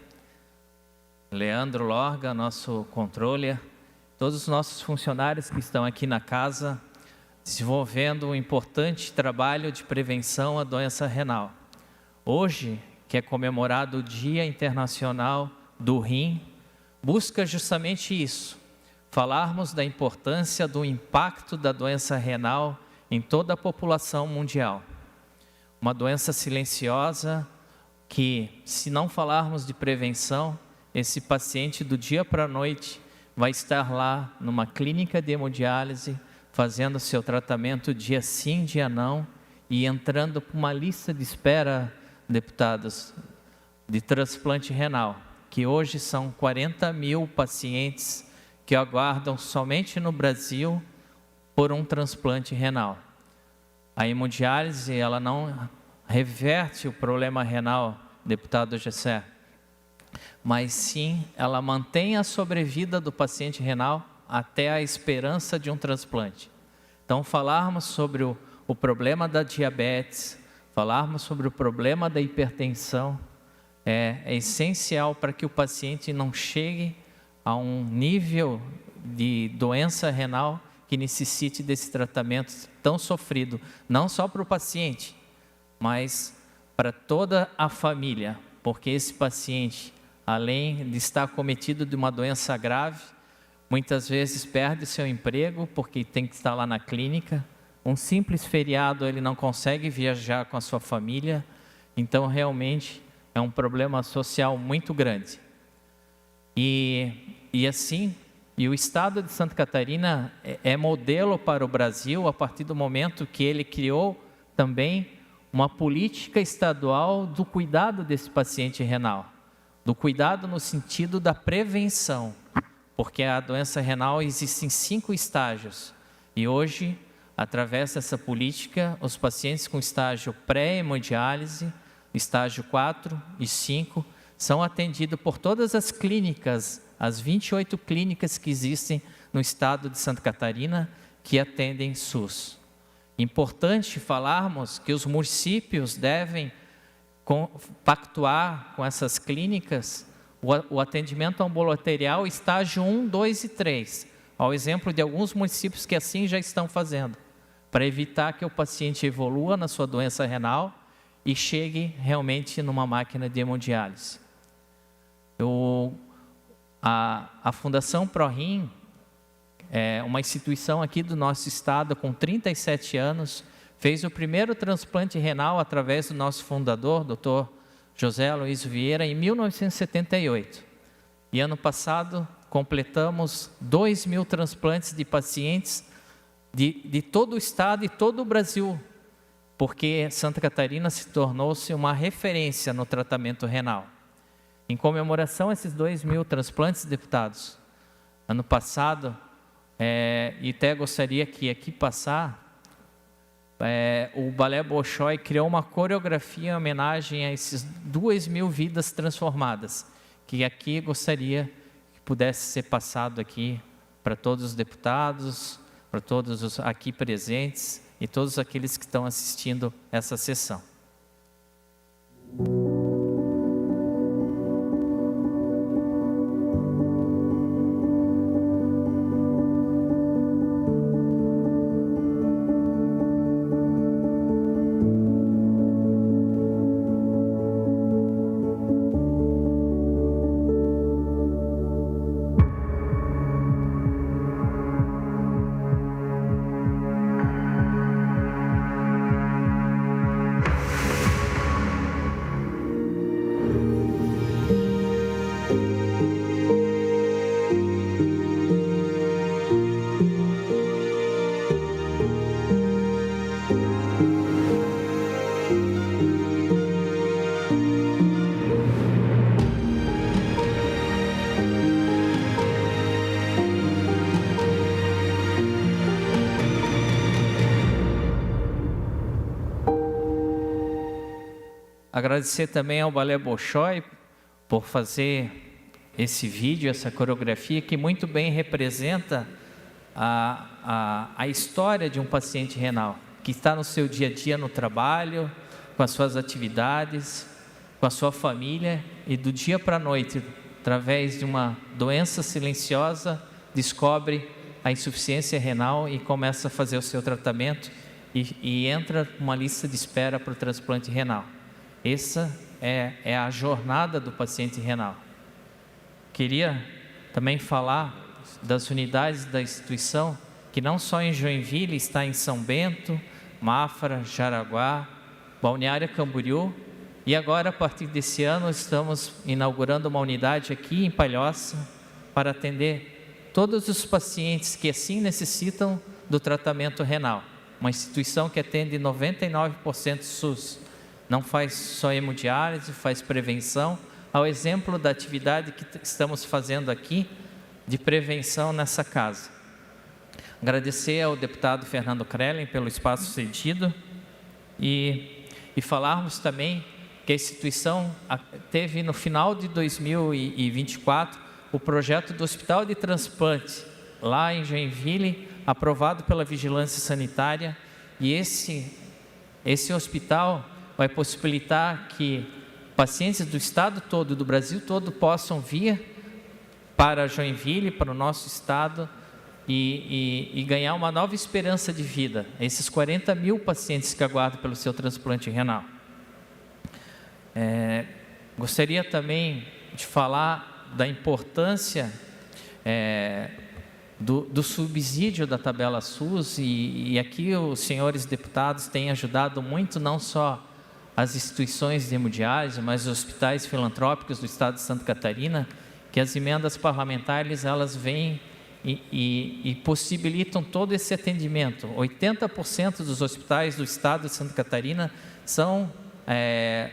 Leandro Lorga, nosso controller, todos os nossos funcionários que estão aqui na casa, desenvolvendo um importante trabalho de prevenção à doença renal. Hoje, que é comemorado o Dia Internacional do Rim, busca justamente isso, falarmos da importância do impacto da doença renal em toda a população mundial. Uma doença silenciosa que, se não falarmos de prevenção, esse paciente do dia para a noite vai estar lá numa clínica de hemodiálise, fazendo seu tratamento dia sim, dia não, e entrando para uma lista de espera, deputados, de transplante renal, que hoje são 40 mil pacientes que aguardam somente no Brasil por um transplante renal. A hemodiálise, ela não reverte o problema renal, deputado Gessé, mas sim, ela mantém a sobrevida do paciente renal até a esperança de um transplante. Então, falarmos sobre o problema da diabetes, falarmos sobre o problema da hipertensão, é essencial para que o paciente não chegue a um nível de doença renal que necessite desse tratamento tão sofrido, não só para o paciente, mas para toda a família, porque esse paciente, além de estar acometido de uma doença grave, muitas vezes perde seu emprego porque tem que estar lá na clínica, um simples feriado ele não consegue viajar com a sua família, então realmente é um problema social muito grande. E assim, o estado de Santa Catarina é modelo para o Brasil a partir do momento que ele criou também uma política estadual do cuidado desse paciente renal, do cuidado no sentido da prevenção, porque a doença renal existe em 5 estágios, e hoje, através dessa política, os pacientes com estágio pré-hemodiálise, estágio 4 e 5, são atendidos por todas as clínicas, as 28 clínicas que existem no estado de Santa Catarina, que atendem SUS. Importante falarmos que os municípios devem pactuar com essas clínicas o atendimento ambulatorial estágio 1, 2 e 3, ao exemplo de alguns municípios que assim já estão fazendo, para evitar que o paciente evolua na sua doença renal e chegue realmente numa máquina de hemodiálise. A Fundação ProRim é uma instituição aqui do nosso estado com 37 anos, fez o primeiro transplante renal através do nosso fundador, Dr. José Aloysio Vieira, em 1978. E ano passado completamos 2.000 transplantes de pacientes de todo o estado e todo o Brasil, porque Santa Catarina se tornou-se uma referência no tratamento renal. Em comemoração a esses 2.000 transplantes, deputados, ano passado, e até gostaria que aqui o Balé Bolshoi criou uma coreografia em homenagem a esses 2.000 vidas transformadas, que aqui gostaria que pudesse ser passado aqui para todos os deputados, para todos os aqui presentes e todos aqueles que estão assistindo essa sessão. Agradecer também ao Balé Bolshoi por fazer esse vídeo, essa coreografia que muito bem representa a história de um paciente renal. que está no seu dia a dia no trabalho, com as suas atividades, com a sua família, e do dia para a noite, através de uma doença silenciosa, descobre a insuficiência renal e começa a fazer o seu tratamento e entra numa lista de espera para o transplante renal. Essa é a jornada do paciente renal. Queria também falar das unidades da instituição, que não só em Joinville, está em São Bento, Mafra, Jaraguá, Balneário Camboriú, e agora, a partir desse ano, estamos inaugurando uma unidade aqui em Palhoça para atender todos os pacientes que assim necessitam do tratamento renal. Uma instituição que atende 99% SUS. Não faz só hemodiálise, faz prevenção, ao exemplo da atividade que estamos fazendo aqui de prevenção nessa casa. Agradecer ao deputado Fernando Krellen pelo espaço cedido e falarmos também que a instituição teve no final de 2024 o projeto do Hospital de Transplante, lá em Joinville, aprovado pela Vigilância Sanitária, e esse hospital vai possibilitar que pacientes do estado todo, do Brasil todo, possam vir para Joinville, para o nosso estado, e ganhar uma nova esperança de vida. Esses 40 mil pacientes que aguardam pelo seu transplante renal. Gostaria também de falar da importância do subsídio da tabela SUS, e aqui os senhores deputados têm ajudado muito, não só as instituições de hemodiálise, mas os hospitais filantrópicos do estado de Santa Catarina, que as emendas parlamentares elas vêm e possibilitam todo esse atendimento. 80% dos hospitais do estado de Santa Catarina são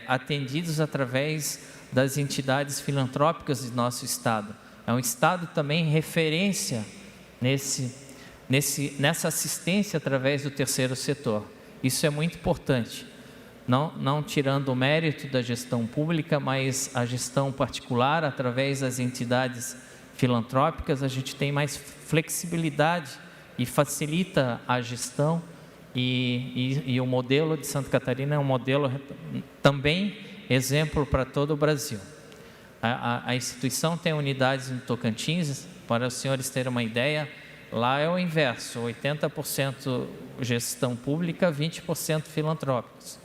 atendidos através das entidades filantrópicas de nosso estado. É um estado também referência nessa assistência através do terceiro setor. Isso é muito importante. Não tirando o mérito da gestão pública, mas a gestão particular, através das entidades filantrópicas, a gente tem mais flexibilidade e facilita a gestão, e o modelo de Santa Catarina é um modelo também exemplo para todo o Brasil. A instituição tem unidades no Tocantins, para os senhores terem uma ideia, lá é o inverso, 80% gestão pública, 20% filantrópicos.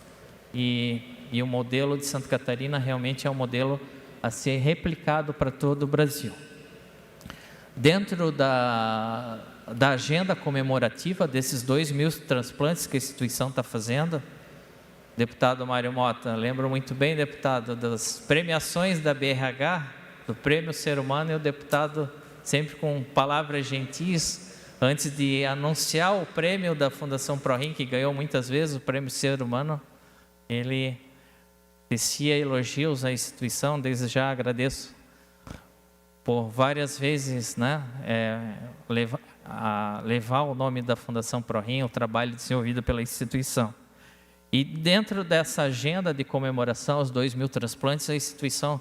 E o modelo de Santa Catarina realmente é um modelo a ser replicado para todo o Brasil. Dentro da agenda comemorativa desses 2.000 transplantes que a instituição está fazendo, deputado Mário Mota, lembro muito bem, deputado, das premiações da BRH, do Prêmio Ser Humano, e o deputado sempre com palavras gentis, antes de anunciar o prêmio da Fundação ProRim, que ganhou muitas vezes o Prêmio Ser Humano, ele tecia elogios à instituição. Desde já agradeço por várias vezes levar o nome da Fundação ProRim, o trabalho desenvolvido pela instituição. E dentro dessa agenda de comemoração aos 2.000 transplantes, a instituição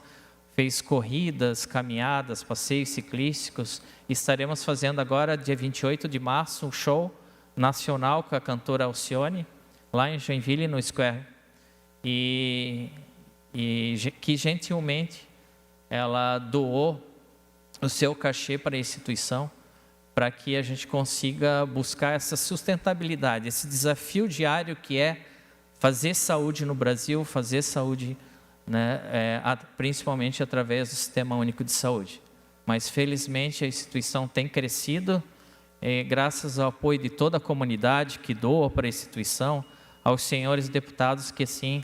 fez corridas, caminhadas, passeios ciclísticos. Estaremos fazendo agora, dia 28 de março, um show nacional com a cantora Alcione, lá em Joinville, no Square. E que gentilmente ela doou o seu cachê para a instituição, para que a gente consiga buscar essa sustentabilidade, esse desafio diário que é fazer saúde no Brasil, fazer saúde, principalmente através do Sistema Único de Saúde. Mas felizmente a instituição tem crescido, graças ao apoio de toda a comunidade que doa para a instituição, aos senhores deputados que sim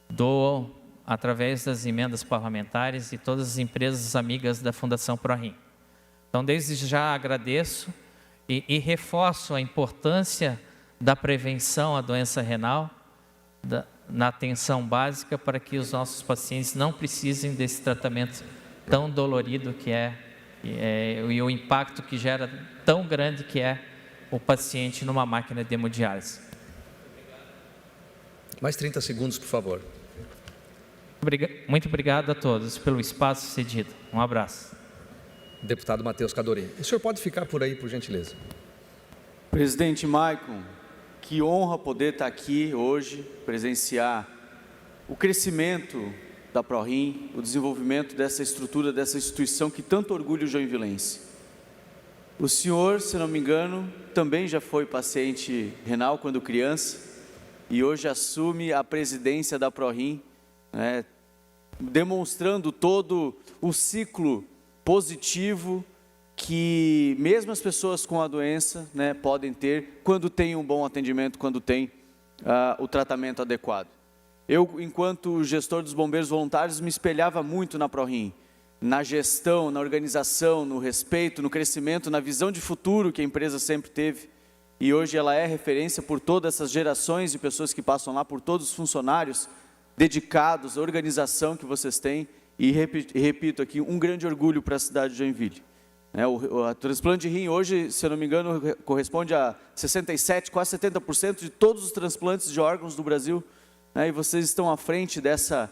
doam através das emendas parlamentares, e todas as empresas amigas da Fundação ProRim. Então, desde já agradeço e reforço a importância da prevenção à doença renal, na atenção básica, para que os nossos pacientes não precisem desse tratamento tão dolorido que e o impacto que gera tão grande que é o paciente numa máquina de hemodiálise. Mais 30 segundos, por favor. Muito obrigado a todos pelo espaço cedido. Um abraço. Deputado Matheus Cadorim. O senhor pode ficar por aí, por gentileza. Presidente Maicon, Que honra poder estar aqui hoje, presenciar o crescimento da ProRim, o desenvolvimento dessa estrutura, dessa instituição que tanto orgulha o joinvilense. O senhor, se não me engano, também já foi paciente renal quando criança e hoje assume a presidência da ProRim, né, demonstrando todo o ciclo positivo que mesmo as pessoas com a doença, né, podem ter quando tem um bom atendimento, quando tem o tratamento adequado. Eu, enquanto gestor dos bombeiros voluntários, me espelhava muito na ProRim, na gestão, na organização, no respeito, no crescimento, na visão de futuro que a empresa sempre teve. E hoje ela é referência por todas essas gerações de pessoas que passam lá, por todos os funcionários dedicados, a organização que vocês têm. E repito aqui, um grande orgulho para a cidade de Joinville. O transplante de rim hoje, se eu não me engano, corresponde a 67%, quase 70% de todos os transplantes de órgãos do Brasil. E vocês estão à frente dessa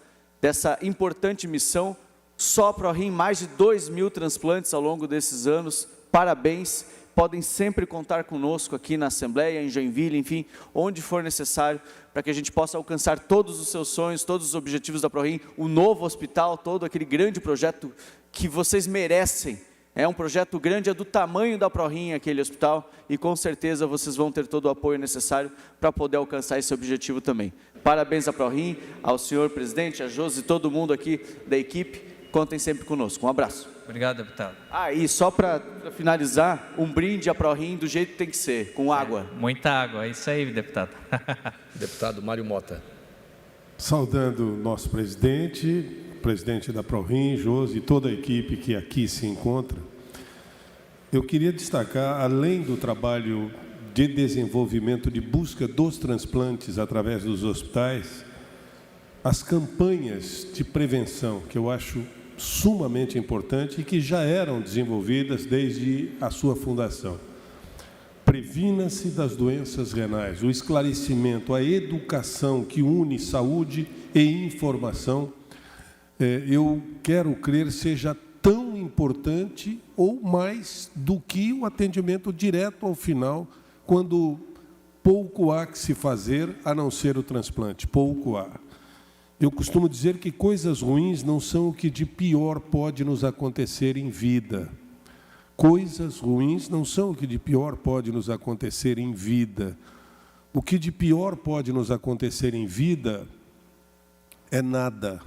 importante missão. Só a ProRim, mais de 2.000 transplantes ao longo desses anos. Parabéns, podem sempre contar conosco aqui na Assembleia, em Joinville, enfim, onde for necessário, para que a gente possa alcançar todos os seus sonhos, todos os objetivos da ProRim, o novo hospital, todo aquele grande projeto que vocês merecem. É um projeto grande, é do tamanho da ProRim aquele hospital e com certeza vocês vão ter todo o apoio necessário para poder alcançar esse objetivo também. Parabéns à ProRim, ao senhor presidente, a Josi e todo mundo aqui da equipe, contem sempre conosco. Um abraço. Obrigado, deputado. E só para finalizar, um brinde à ProRim do jeito que tem que ser, com água. Muita água, é isso aí, deputado. Deputado Mário Mota. Saudando nosso presidente da ProRim, Josi e toda a equipe que aqui se encontra, eu queria destacar, além do trabalho de desenvolvimento de busca dos transplantes através dos hospitais, as campanhas de prevenção, que eu acho sumamente importante e que já eram desenvolvidas desde a sua fundação. Previna-se das doenças renais, o esclarecimento, a educação que une saúde e informação, eu quero crer seja tão importante ou mais do que o atendimento direto ao final, quando pouco há que se fazer a não ser o transplante, pouco há. Eu costumo dizer que coisas ruins não são o que de pior pode nos acontecer em vida. Coisas ruins não são o que de pior pode nos acontecer em vida. O que de pior pode nos acontecer em vida é nada.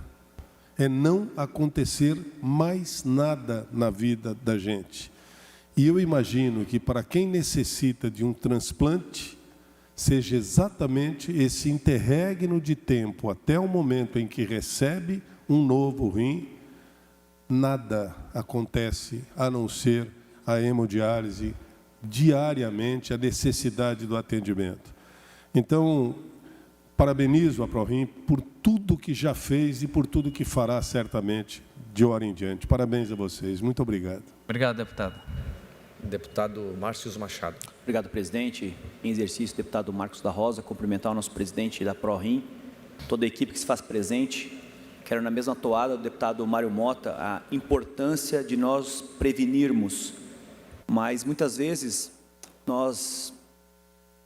É não acontecer mais nada na vida da gente. E eu imagino que para quem necessita de um transplante, seja exatamente esse interregno de tempo até o momento em que recebe um novo rim, nada acontece a não ser a hemodiálise diariamente, a necessidade do atendimento. Então, parabenizo a ProRim por tudo que já fez e por tudo que fará certamente de hora em diante. Parabéns a vocês. Muito obrigado. Obrigado, deputado. Deputado Márcio Machado. Obrigado, presidente. Em exercício, deputado Marcos da Rosa, cumprimentar o nosso presidente da ProRim, toda a equipe que se faz presente. Quero, na mesma toada, do deputado Mário Mota, a importância de nós prevenirmos, mas muitas vezes nós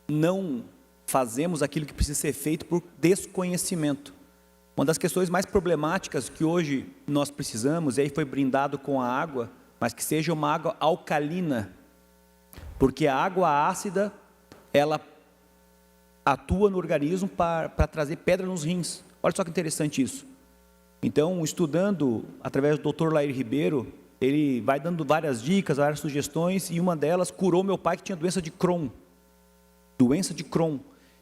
não fazemos aquilo que precisa ser feito por desconhecimento. Uma das questões mais problemáticas que hoje nós precisamos, e aí foi brindado com a água, mas que seja uma água alcalina, porque a água ácida, ela atua no organismo para trazer pedra nos rins. Olha só que interessante isso. Então, estudando através do Dr. Lair Ribeiro, ele vai dando várias dicas, várias sugestões, e uma delas curou meu pai que tinha doença de Crohn. Doença de Crohn.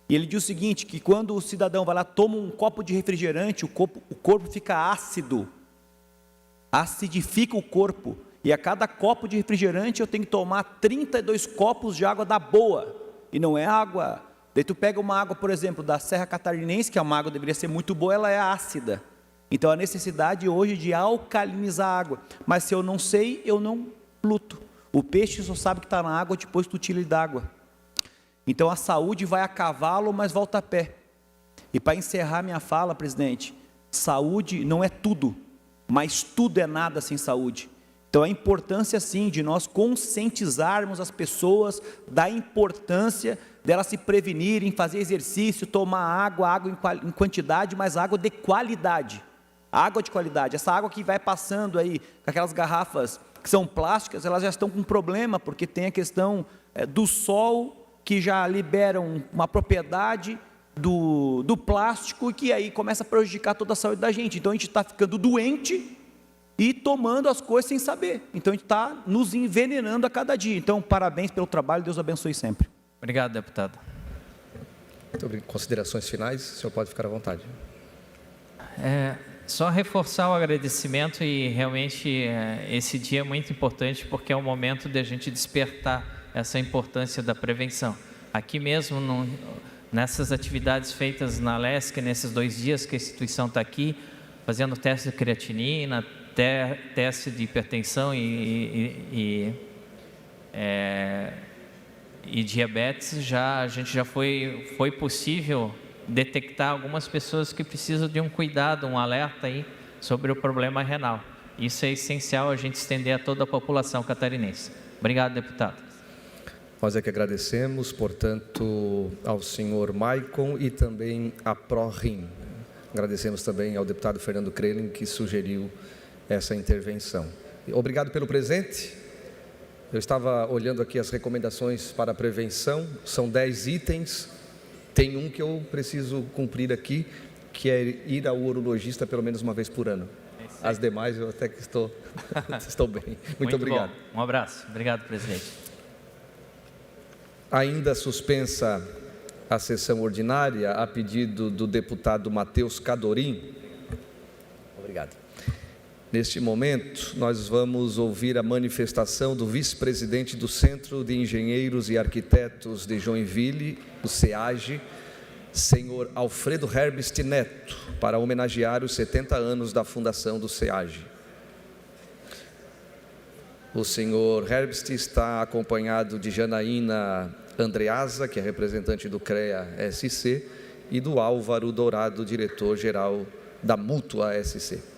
E ele diz o seguinte, que quando o cidadão vai lá, toma um copo de refrigerante, o corpo fica ácido, acidifica o corpo, e a cada copo de refrigerante eu tenho que tomar 32 copos de água da boa, e não é água. Daí tu pega uma água, por exemplo, da Serra Catarinense, que é uma água que deveria ser muito boa, ela é ácida. Então a necessidade hoje de alcalinizar a água, mas se eu não sei, eu não luto. O peixe só sabe que está na água depois que tu tira ele da água. Então a saúde vai a cavalo, mas volta a pé. E para encerrar minha fala, presidente, saúde não é tudo, mas tudo é nada sem saúde. Então, a importância, sim, de nós conscientizarmos as pessoas da importância delas se prevenirem, fazer exercício, tomar água em quantidade, mas água de qualidade. Água de qualidade. Essa água que vai passando aí, com aquelas garrafas que são plásticas, elas já estão com problema, porque tem a questão do sol, que já liberam uma propriedade do plástico, e que aí começa a prejudicar toda a saúde da gente. Então, a gente está ficando doente e tomando as coisas sem saber. Então, a gente está nos envenenando a cada dia. Então, parabéns pelo trabalho, Deus abençoe sempre. Obrigado, deputado. Muito obrigado. Considerações finais, o senhor pode ficar à vontade. Só reforçar o agradecimento, e realmente esse dia é muito importante, porque é o momento de a gente despertar essa importância da prevenção. Aqui mesmo, nessas atividades feitas na LESC, nesses 2 dias que a instituição está aqui, fazendo teste de creatinina, teste de hipertensão e diabetes, a gente já foi possível detectar algumas pessoas que precisam de um cuidado, um alerta aí sobre o problema renal. Isso é essencial a gente estender a toda a população catarinense. Obrigado, deputado. Nós é que agradecemos, portanto, ao senhor Maicon e também à ProRim. Agradecemos também ao deputado Fernando Krelin, que sugeriu essa intervenção. Obrigado pelo presente. Eu estava olhando aqui as recomendações para a prevenção, são 10 itens, tem um que eu preciso cumprir aqui, que é ir ao urologista pelo menos uma vez por ano. As demais eu até que estou bem. Muito obrigado. Bom. Um abraço. Obrigado, presidente. Ainda suspensa a sessão ordinária, a pedido do deputado Matheus Cadorim. Obrigado. Neste momento, nós vamos ouvir a manifestação do vice-presidente do Centro de Engenheiros e Arquitetos de Joinville, o SEAGE, senhor Alfredo Herbst Neto, para homenagear os 70 anos da fundação do SEAGE. O senhor Herbst está acompanhado de Janaína Andreasa, que é representante do CREA-SC, e do Álvaro Dourado, diretor-geral da Mútua SC.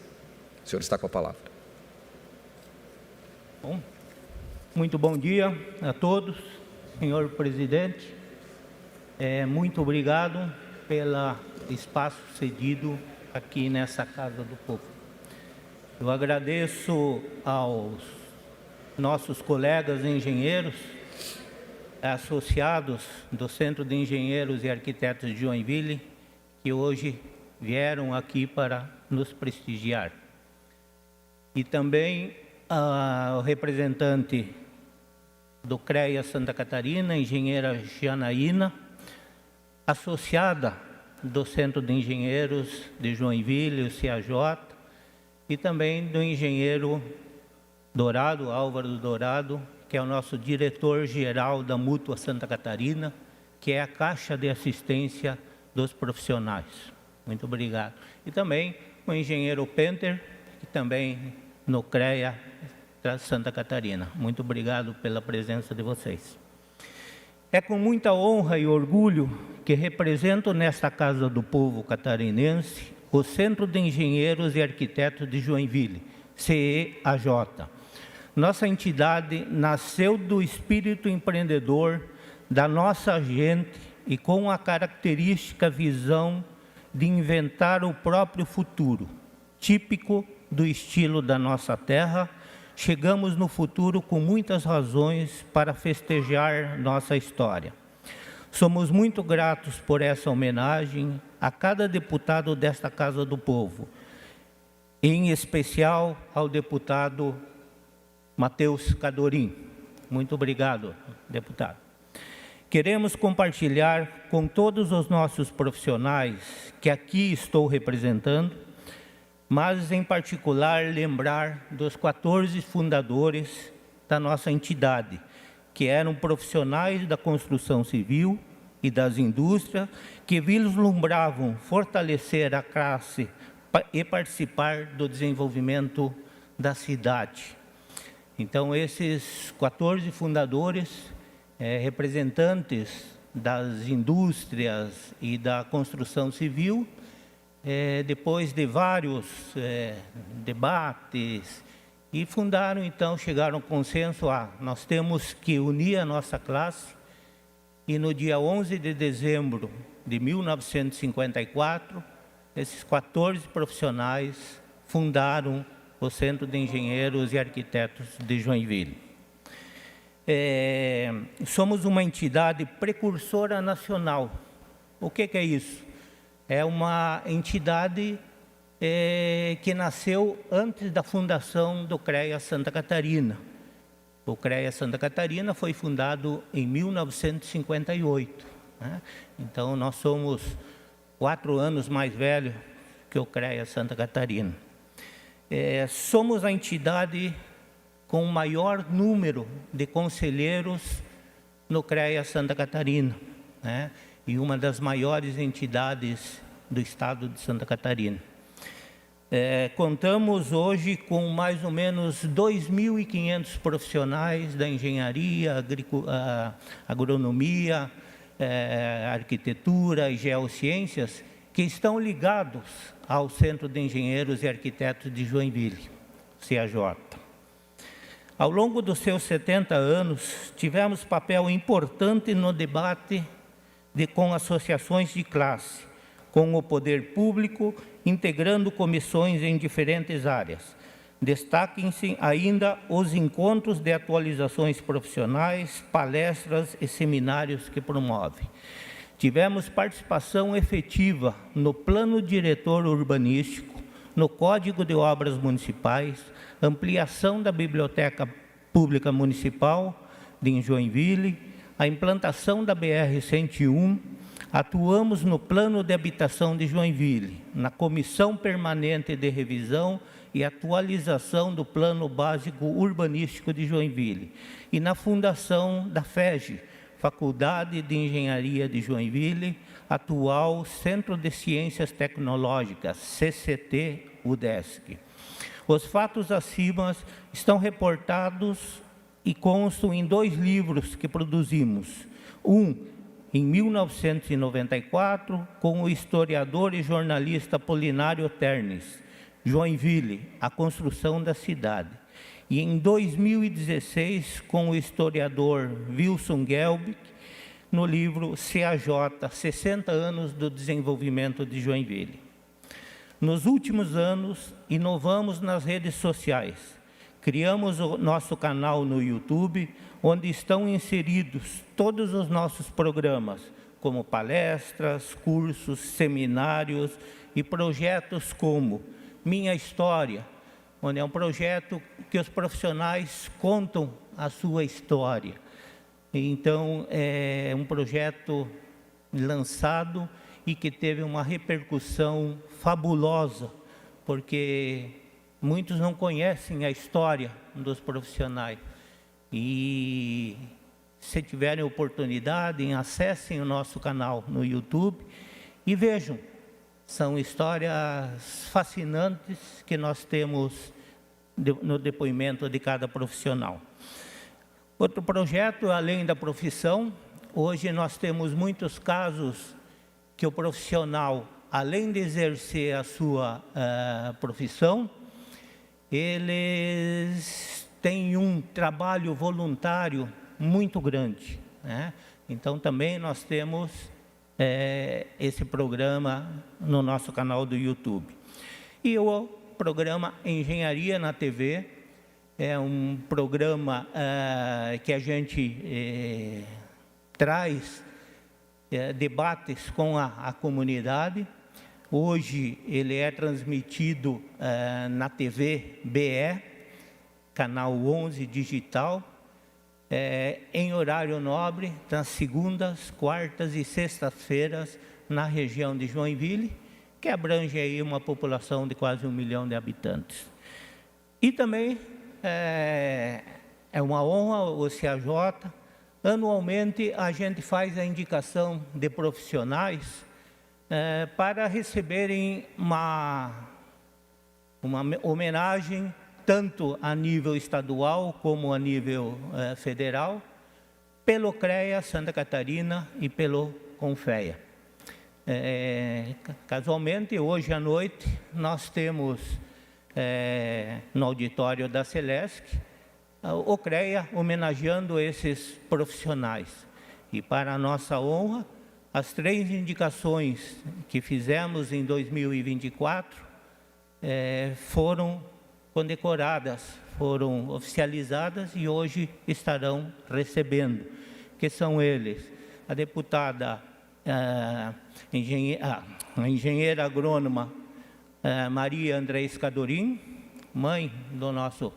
O senhor está com a palavra. Bom, muito bom dia a todos, senhor presidente. Muito obrigado pelo espaço cedido aqui nessa Casa do Povo. Eu agradeço aos nossos colegas engenheiros, associados do Centro de Engenheiros e Arquitetos de Joinville, que hoje vieram aqui para nos prestigiar. E também o representante do CREA Santa Catarina, engenheira Janaína, associada do Centro de Engenheiros de Joinville, o CAJ, e também do engenheiro Dourado, Álvaro Dourado, que é o nosso diretor-geral da Mútua Santa Catarina, que é a Caixa de Assistência dos Profissionais. Muito obrigado. E também o engenheiro Penter, que também no CREA da Santa Catarina. Muito obrigado pela presença de vocês. É com muita honra e orgulho que represento nesta Casa do Povo catarinense o Centro de Engenheiros e Arquitetos de Joinville, CEAJ. Nossa entidade nasceu do espírito empreendedor da nossa gente e com a característica visão de inventar o próprio futuro, típico do estilo da nossa terra. Chegamos no futuro com muitas razões para festejar nossa história. Somos muito gratos por essa homenagem a cada deputado desta Casa do Povo, em especial ao deputado Matheus Cadorim. Muito obrigado, deputado. Queremos compartilhar com todos os nossos profissionais que aqui estou representando, mas em particular lembrar dos 14 fundadores da nossa entidade, que eram profissionais da construção civil e das indústrias, que vislumbravam fortalecer a classe e participar do desenvolvimento da cidade. Então, esses 14 fundadores, representantes das indústrias e da construção civil, depois de vários debates E fundaram, então, chegaram ao consenso, nós temos que unir a nossa classe, e no dia 11 de dezembro de 1954, esses 14 profissionais fundaram o Centro de Engenheiros e Arquitetos de Joinville. Somos uma entidade precursora nacional. O que é isso? É uma entidade que nasceu antes da fundação do CREA Santa Catarina. O CREA Santa Catarina foi fundado em 1958. Né? Então, nós somos 4 anos mais velhos que o CREA Santa Catarina. Somos a entidade com o maior número de conselheiros no CREA Santa Catarina, né? E uma das maiores entidades do estado de Santa Catarina. Contamos hoje com mais ou menos 2.500 profissionais da engenharia, agronomia, arquitetura e geociências que estão ligados ao Centro de Engenheiros e Arquitetos de Joinville, CAJ. Ao longo dos seus 70 anos, tivemos papel importante no debate com associações de classe, com o poder público, integrando comissões em diferentes áreas. Destaquem-se ainda os encontros de atualizações profissionais, palestras e seminários que promove. Tivemos participação efetiva no Plano Diretor Urbanístico, no Código de Obras Municipais, ampliação da Biblioteca Pública Municipal de Joinville, a implantação da BR-101, atuamos no Plano de Habitação de Joinville, na Comissão Permanente de Revisão e Atualização do Plano Básico Urbanístico de Joinville, e na fundação da FEG, Faculdade de Engenharia de Joinville, atual Centro de Ciências Tecnológicas, CCT-UDESC. Os fatos acima estão reportados e constam em 2 livros que produzimos. Em 1994, com o historiador e jornalista Polinário Ternes, Joinville, a construção da cidade. E em 2016, com o historiador Wilson Gelbig, no livro CAJ, 60 anos do desenvolvimento de Joinville. Nos últimos anos, inovamos nas redes sociais. Criamos o nosso canal no YouTube, onde estão inseridos todos os nossos programas, como palestras, cursos, seminários e projetos como Minha História, onde é um projeto que os profissionais contam a sua história. Então, é um projeto lançado e que teve uma repercussão fabulosa, porque muitos não conhecem a história dos profissionais. E, se tiverem oportunidade, acessem o nosso canal no YouTube e vejam. São histórias fascinantes que nós temos no depoimento de cada profissional. Outro projeto, além da profissão, hoje nós temos muitos casos que o profissional, além de exercer a sua profissão, eles têm um trabalho voluntário muito grande, né? Então, também nós temos esse programa no nosso canal do YouTube. E o programa Engenharia na TV é um programa que a gente traz debates com a comunidade. Hoje ele é transmitido na TV BE, canal 11 digital, em horário nobre, nas segundas, quartas e sextas-feiras, na região de Joinville, que abrange aí uma população de quase 1 milhão de habitantes. E também é uma honra o CAJ. Anualmente a gente faz a indicação de profissionais para receberem uma homenagem tanto a nível estadual como a nível federal, pelo CREA Santa Catarina e pelo CONFEA. Casualmente, hoje à noite, nós temos no auditório da Celesc, o CREA homenageando esses profissionais. E para a nossa honra, as 3 indicações que fizemos em 2024 foram condecoradas, foram oficializadas e hoje estarão recebendo, que são eles: a deputada a engenheira agrônoma Maria André Scadorin, mãe do nosso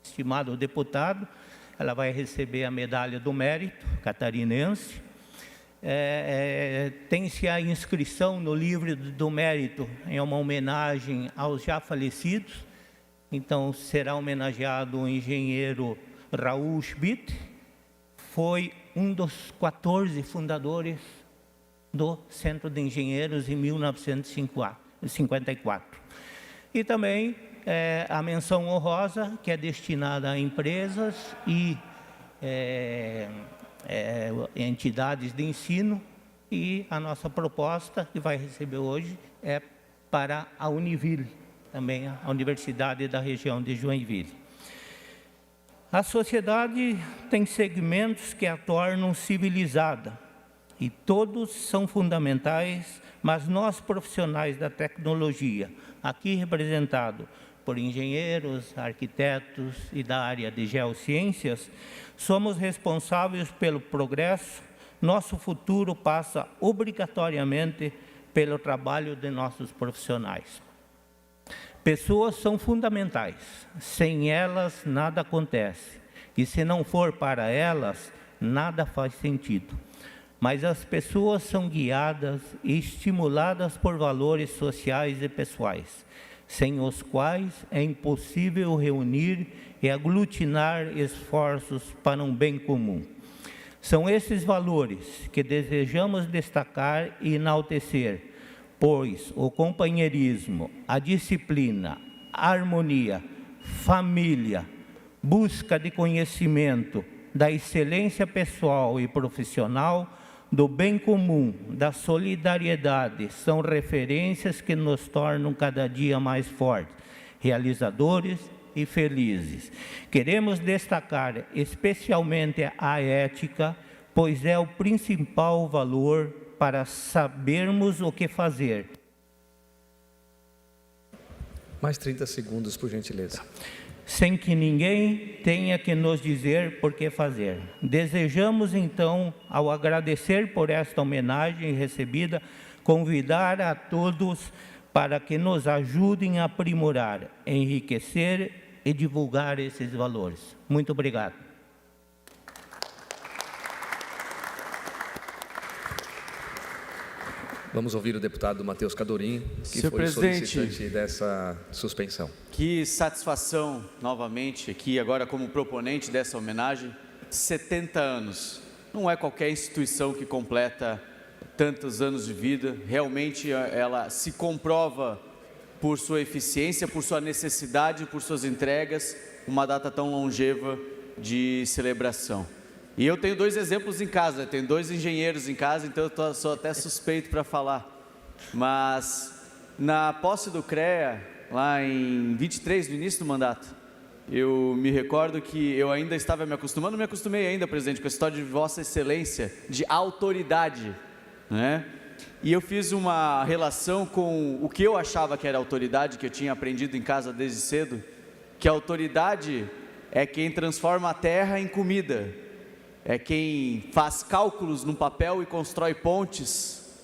estimado deputado. Ela vai receber a medalha do mérito catarinense. Tem-se a inscrição no livro do mérito em uma homenagem aos já falecidos. Então, será homenageado o engenheiro Raul Schmidt, foi um dos 14 fundadores do Centro de Engenheiros em 1954. E também a menção honrosa, que é destinada a empresas e entidades de ensino, e a nossa proposta, que vai receber hoje, é para a Univille, também a Universidade da região de Joinville. A sociedade tem segmentos que a tornam civilizada, e todos são fundamentais, mas nós, profissionais da tecnologia, aqui representados por engenheiros, arquitetos e da área de geociências, somos responsáveis pelo progresso. Nosso futuro passa obrigatoriamente pelo trabalho de nossos profissionais. Pessoas são fundamentais, sem elas nada acontece, e se não for para elas, nada faz sentido. Mas as pessoas são guiadas e estimuladas por valores sociais e pessoais, sem os quais é impossível reunir e aglutinar esforços para um bem comum. São esses valores que desejamos destacar e enaltecer, pois o companheirismo, a disciplina, a harmonia, família, busca de conhecimento, da excelência pessoal e profissional, do bem comum, da solidariedade, são referências que nos tornam cada dia mais fortes, realizadores e felizes. Queremos destacar especialmente a ética, pois é o principal valor para sabermos o que fazer. Mais 30 segundos, por gentileza. Sem que ninguém tenha que nos dizer por que fazer. Desejamos, então, ao agradecer por esta homenagem recebida, convidar a todos para que nos ajudem a aprimorar, enriquecer e divulgar esses valores. Muito obrigado. Vamos ouvir o deputado Matheus Scadorin, que foi solicitante dessa suspensão. Que satisfação, novamente, aqui agora como proponente dessa homenagem. 70 anos. Não é qualquer instituição que completa tantos anos de vida. Realmente ela se comprova por sua eficiência, por sua necessidade, por suas entregas, uma data tão longeva de celebração. E eu tenho 2 exemplos em casa, tenho 2 engenheiros em casa, então eu sou até suspeito para falar. Mas na posse do CREA, lá em 23, no início do mandato, eu me recordo que eu ainda estava me acostumando, não me acostumei ainda, presidente, com a história de Vossa Excelência, de autoridade, né? E eu fiz uma relação com o que eu achava que era autoridade, que eu tinha aprendido em casa desde cedo, que a autoridade é quem transforma a terra em comida, é quem faz cálculos no papel e constrói pontes,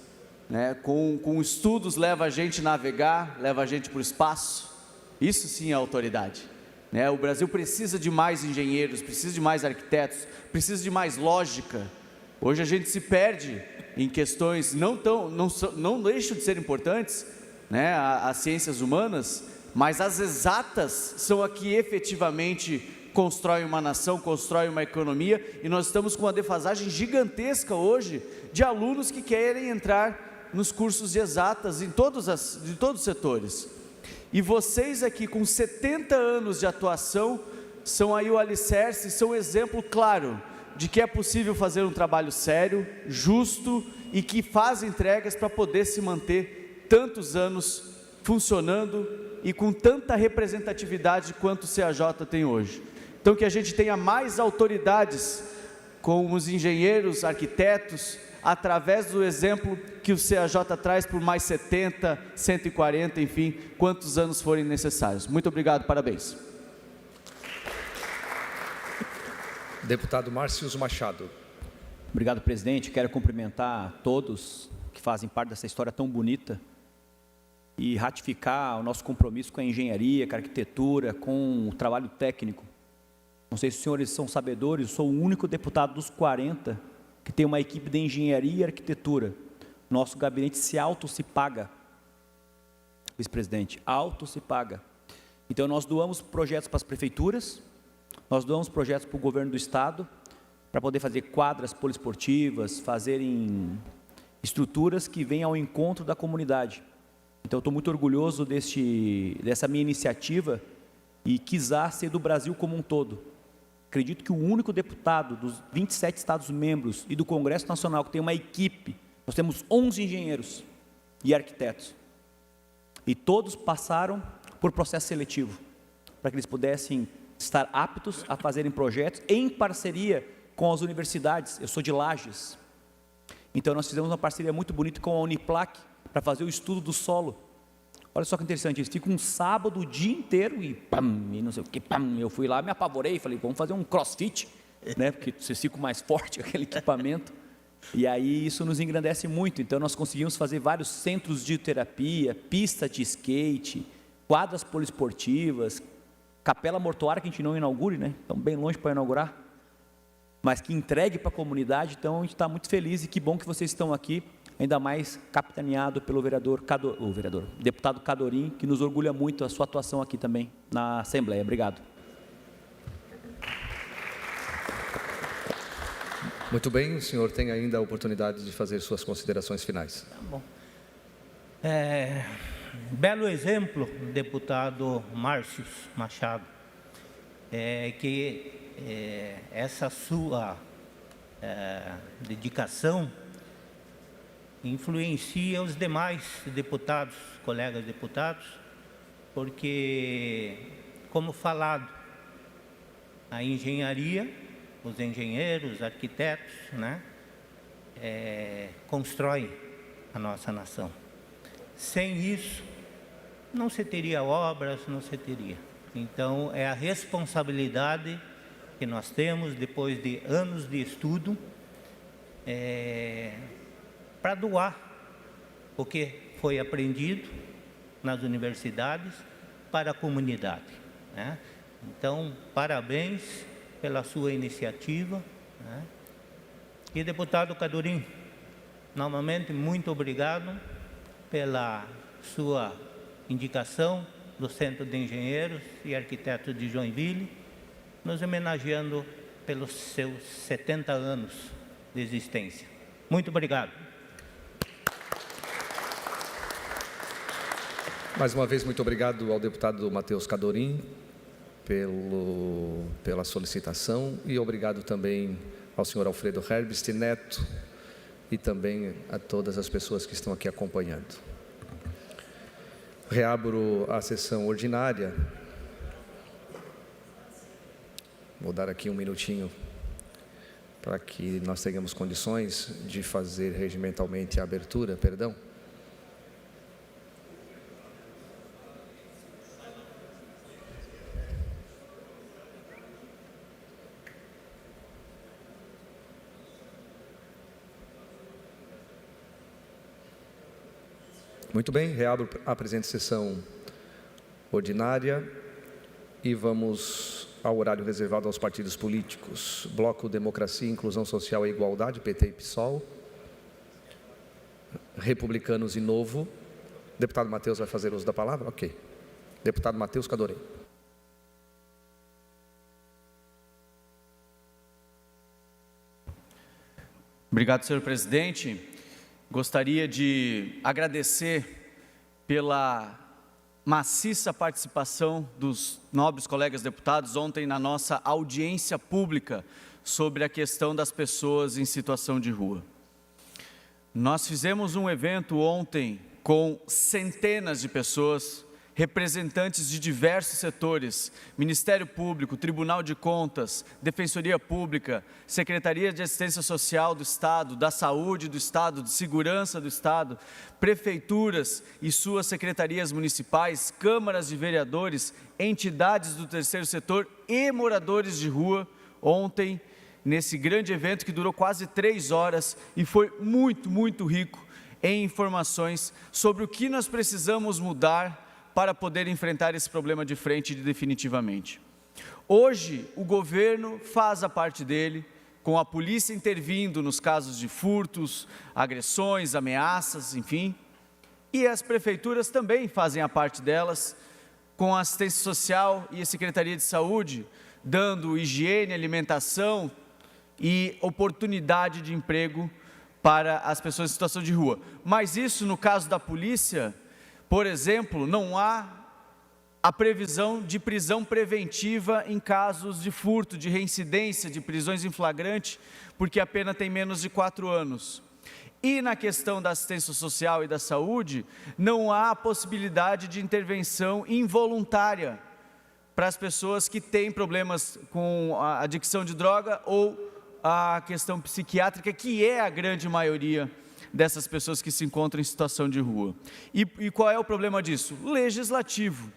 né? Com estudos leva a gente a navegar, leva a gente para o espaço. Isso sim é autoridade, né? O Brasil precisa de mais engenheiros, precisa de mais arquitetos, precisa de mais lógica. Hoje a gente se perde em questões não deixam de ser importantes, né? As ciências humanas, mas as exatas são a que efetivamente constrói uma nação, constrói uma economia, e nós estamos com uma defasagem gigantesca hoje de alunos que querem entrar nos cursos de exatas de todos os setores. E vocês aqui com 70 anos de atuação são aí o alicerce, são um exemplo claro de que é possível fazer um trabalho sério, justo e que faz entregas para poder se manter tantos anos funcionando e com tanta representatividade quanto o CAJ tem hoje. Então, que a gente tenha mais autoridades como os engenheiros, arquitetos, através do exemplo que o CAJ traz por mais 70, 140, enfim, quantos anos forem necessários. Muito obrigado, parabéns. Deputado Márcios Machado. Obrigado, presidente. Quero cumprimentar todos que fazem parte dessa história tão bonita e ratificar o nosso compromisso com a engenharia, com a arquitetura, com o trabalho técnico. Não sei se os senhores são sabedores, eu sou o único deputado dos 40 que tem uma equipe de engenharia e arquitetura. Nosso gabinete se paga, vice-presidente, se paga. Então, nós doamos projetos para as prefeituras, nós doamos projetos para o governo do estado, para poder fazer quadras poliesportivas, fazerem estruturas que venham ao encontro da comunidade. Então, eu estou muito orgulhoso dessa minha iniciativa e quiser ser do Brasil como um todo. Acredito que o único deputado dos 27 Estados-membros e do Congresso Nacional que tem uma equipe, nós temos 11 engenheiros e arquitetos. E todos passaram por processo seletivo, para que eles pudessem estar aptos a fazerem projetos em parceria com as universidades. Eu sou de Lages. Então, nós fizemos uma parceria muito bonita com a Uniplac, para fazer o estudo do solo. Olha só que interessante, eles ficam um sábado o dia inteiro e não sei o que, eu fui lá, me apavorei, falei, vamos fazer um crossfit, né, porque vocês ficam mais forte com aquele equipamento, e aí isso nos engrandece muito. Então, nós conseguimos fazer vários centros de terapia, pista de skate, quadras poliesportivas, capela mortuária que a gente não inaugure, né, estão bem longe para inaugurar, mas que entregue para a comunidade. Então, a gente está muito feliz e que bom que vocês estão aqui, ainda mais capitaneado pelo deputado Cadorim, que nos orgulha muito a sua atuação aqui também na Assembleia. Obrigado. Muito bem, o senhor tem ainda a oportunidade de fazer suas considerações finais. Tá bom. Belo exemplo, deputado Márcios Machado, que essa sua dedicação influencia os demais deputados, colegas deputados, porque, como falado, a engenharia, os engenheiros, os arquitetos, né, constroem a nossa nação. Sem isso, não se teria obras, não se teria. Então, é a responsabilidade que nós temos, depois de anos de estudo, para doar o que foi aprendido nas universidades para a comunidade, né? Então, parabéns pela sua iniciativa, né? E, deputado Cadorim, novamente, muito obrigado pela sua indicação do Centro de Engenheiros e Arquitetos de Joinville, nos homenageando pelos seus 70 anos de existência. Muito obrigado. Mais uma vez, muito obrigado ao deputado Matheus Cadorim pela solicitação e obrigado também ao senhor Alfredo Herbst Neto e também a todas as pessoas que estão aqui acompanhando. Reabro a sessão ordinária. Vou dar aqui um minutinho para que nós tenhamos condições de fazer regimentalmente a abertura, perdão. Muito bem, reabro a presente sessão ordinária e vamos ao horário reservado aos partidos políticos. Bloco Democracia, Inclusão Social e Igualdade, PT e PSOL. Republicanos e Novo. Deputado Matheus vai fazer uso da palavra? Ok. Deputado Matheus Cadorim. Obrigado, senhor presidente. Gostaria de agradecer pela maciça participação dos nobres colegas deputados ontem na nossa audiência pública sobre a questão das pessoas em situação de rua. Nós fizemos um evento ontem com centenas de pessoas representantes de diversos setores, Ministério Público, Tribunal de Contas, Defensoria Pública, Secretaria de Assistência Social do Estado, da Saúde do Estado, de Segurança do Estado, prefeituras e suas secretarias municipais, câmaras de vereadores, entidades do terceiro setor e moradores de rua, ontem, nesse grande evento que durou quase 3 horas e foi muito rico em informações sobre o que nós precisamos mudar para poder enfrentar esse problema de frente definitivamente. Hoje, o governo faz a parte dele, com a polícia intervindo nos casos de furtos, agressões, ameaças, enfim, e as prefeituras também fazem a parte delas, com a assistência social e a Secretaria de Saúde, dando higiene, alimentação e oportunidade de emprego para as pessoas em situação de rua. Mas isso, no caso da polícia, por exemplo, não há a previsão de prisão preventiva em casos de furto, de reincidência, de prisões em flagrante, porque a pena tem menos de 4 anos. E na questão da assistência social e da saúde, não há a possibilidade de intervenção involuntária para as pessoas que têm problemas com a adicção de droga ou a questão psiquiátrica, que é a grande maioria dessas pessoas que se encontram em situação de rua. E qual é o problema disso? Legislativo.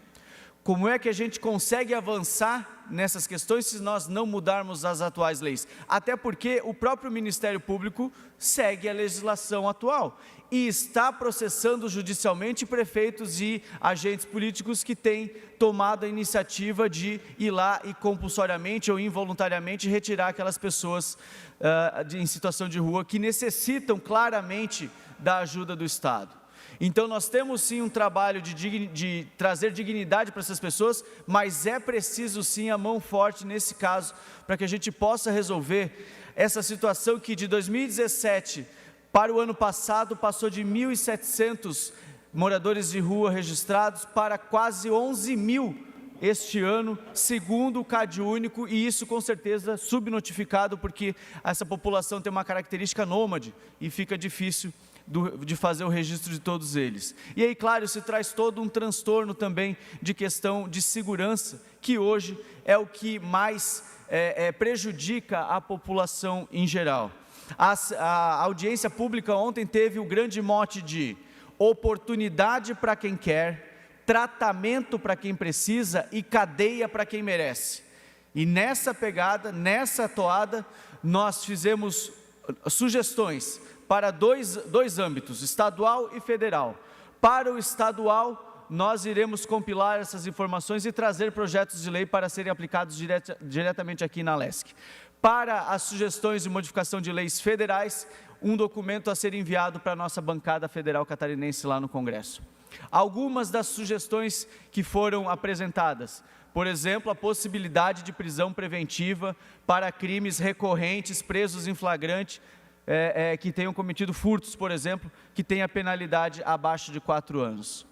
Como é que a gente consegue avançar nessas questões se nós não mudarmos as atuais leis? Até porque o próprio Ministério Público segue a legislação atual e está processando judicialmente prefeitos e agentes políticos que têm tomado a iniciativa de ir lá e compulsoriamente ou involuntariamente retirar aquelas pessoas em situação de rua que necessitam claramente da ajuda do Estado. Então nós temos sim um trabalho de trazer dignidade para essas pessoas, mas é preciso sim a mão forte nesse caso, para que a gente possa resolver essa situação que de 2017 para o ano passado passou de 1.700 moradores de rua registrados para quase 11.000 este ano, segundo o CadÚnico, e isso com certeza subnotificado, porque essa população tem uma característica nômade e fica difícil de fazer o registro de todos eles. E aí, claro, se traz todo um transtorno também de questão de segurança, que hoje é o que mais prejudica a população em geral. A audiência pública ontem teve o grande mote de oportunidade para quem quer, tratamento para quem precisa e cadeia para quem merece. E nessa pegada, nessa toada, nós fizemos sugestões para dois âmbitos, estadual e federal. Para o estadual, nós iremos compilar essas informações e trazer projetos de lei para serem aplicados diretamente aqui na LESC. Para as sugestões de modificação de leis federais, um documento a ser enviado para a nossa bancada federal catarinense lá no Congresso. Algumas das sugestões que foram apresentadas, por exemplo, a possibilidade de prisão preventiva para crimes recorrentes, presos em flagrante, que tenham cometido furtos, por exemplo, que tenha penalidade abaixo de 4 anos.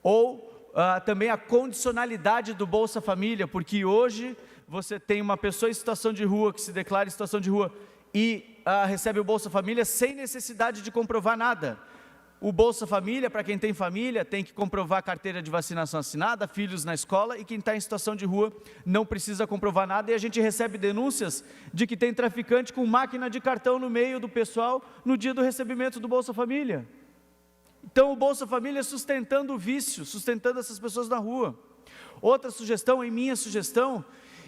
Ou também a condicionalidade do Bolsa Família, porque hoje você tem uma pessoa em situação de rua que se declara em situação de rua e recebe o Bolsa Família sem necessidade de comprovar nada. O Bolsa Família, para quem tem família, tem que comprovar carteira de vacinação assinada, filhos na escola, e quem está em situação de rua não precisa comprovar nada, e a gente recebe denúncias de que tem traficante com máquina de cartão no meio do pessoal no dia do recebimento do Bolsa Família. Então o Bolsa Família sustentando o vício, sustentando essas pessoas na rua. Outra sugestão, minha sugestão,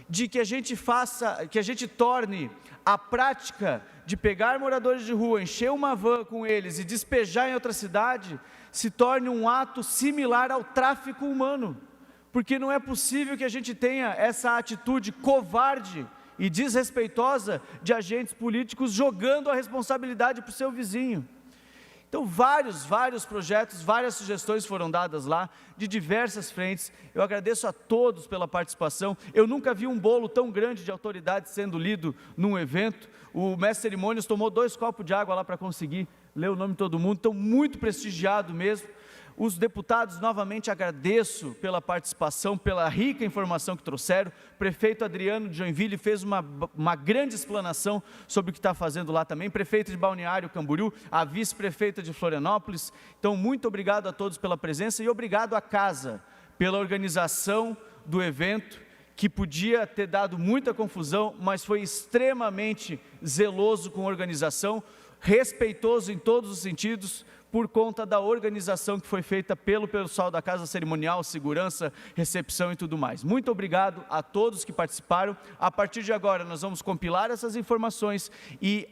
de que a gente torne a prática de pegar moradores de rua, encher uma van com eles e despejar em outra cidade, se torne um ato similar ao tráfico humano, porque não é possível que a gente tenha essa atitude covarde e desrespeitosa de agentes políticos jogando a responsabilidade para o seu vizinho. Então, vários projetos, várias sugestões foram dadas lá, de diversas frentes. Eu agradeço a todos pela participação. Eu nunca vi um bolo tão grande de autoridades sendo lido num evento. O mestre cerimônias tomou 2 copos de água lá para conseguir ler o nome de todo mundo. Então, muito prestigiado mesmo. Os deputados, novamente agradeço pela participação, pela rica informação que trouxeram. O prefeito Adriano de Joinville fez uma grande explanação sobre o que está fazendo lá também. Prefeito de Balneário Camboriú, a vice-prefeita de Florianópolis. Então, muito obrigado a todos pela presença e obrigado à casa pela organização do evento, que podia ter dado muita confusão, mas foi extremamente zeloso com a organização, respeitoso em todos os sentidos, por conta da organização que foi feita pelo pessoal da Casa Cerimonial, segurança, recepção e tudo mais. Muito obrigado a todos que participaram. A partir de agora, nós vamos compilar essas informações e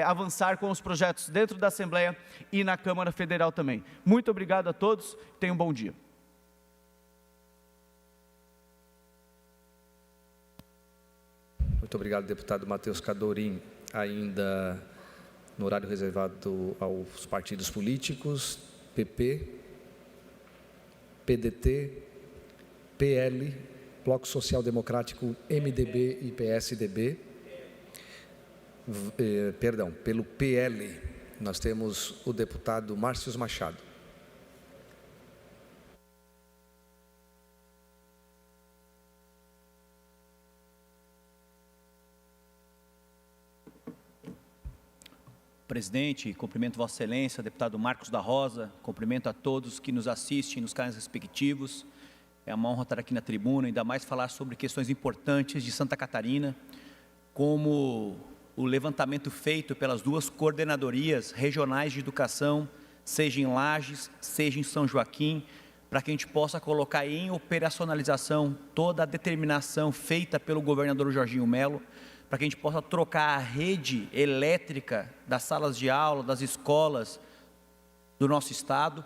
avançar com os projetos dentro da Assembleia e na Câmara Federal também. Muito obrigado a todos, tenham um bom dia. Muito obrigado, deputado Matheus Cadorim. Ainda no horário reservado aos partidos políticos, PP, PDT, PL, Bloco Social Democrático, MDB e PSDB. Pelo PL, nós temos o deputado Márcio Machado. Presidente, cumprimento Vossa Excelência, deputado Marcos da Rosa, cumprimento a todos que nos assistem nos canais respectivos. É uma honra estar aqui na tribuna, ainda mais falar sobre questões importantes de Santa Catarina, como o levantamento feito pelas duas coordenadorias regionais de educação, seja em Lages, seja em São Joaquim, para que a gente possa colocar em operacionalização toda a determinação feita pelo governador Jorginho Melo, para que a gente possa trocar a rede elétrica das salas de aula, das escolas do nosso estado,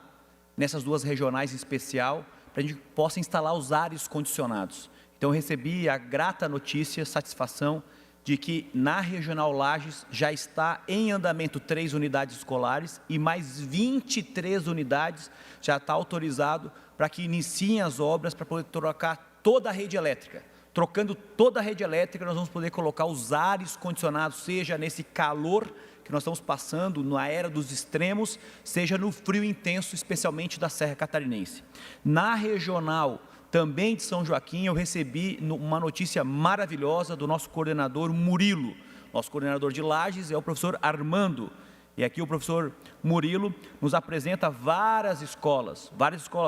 nessas duas regionais em especial, para a gente possa instalar os ares condicionados. Então, eu recebi a grata notícia, satisfação, de que na Regional Lages já está em andamento 3 unidades escolares e mais 23 unidades já está autorizado para que iniciem as obras para poder trocar toda a rede elétrica. Trocando toda a rede elétrica, nós vamos poder colocar os ares condicionados, seja nesse calor que nós estamos passando, na era dos extremos, seja no frio intenso, especialmente da Serra Catarinense. Na regional também de São Joaquim, eu recebi uma notícia maravilhosa do nosso coordenador Murilo. Nosso coordenador de Lages é o professor Armando. E aqui o professor Murilo nos apresenta várias escolas,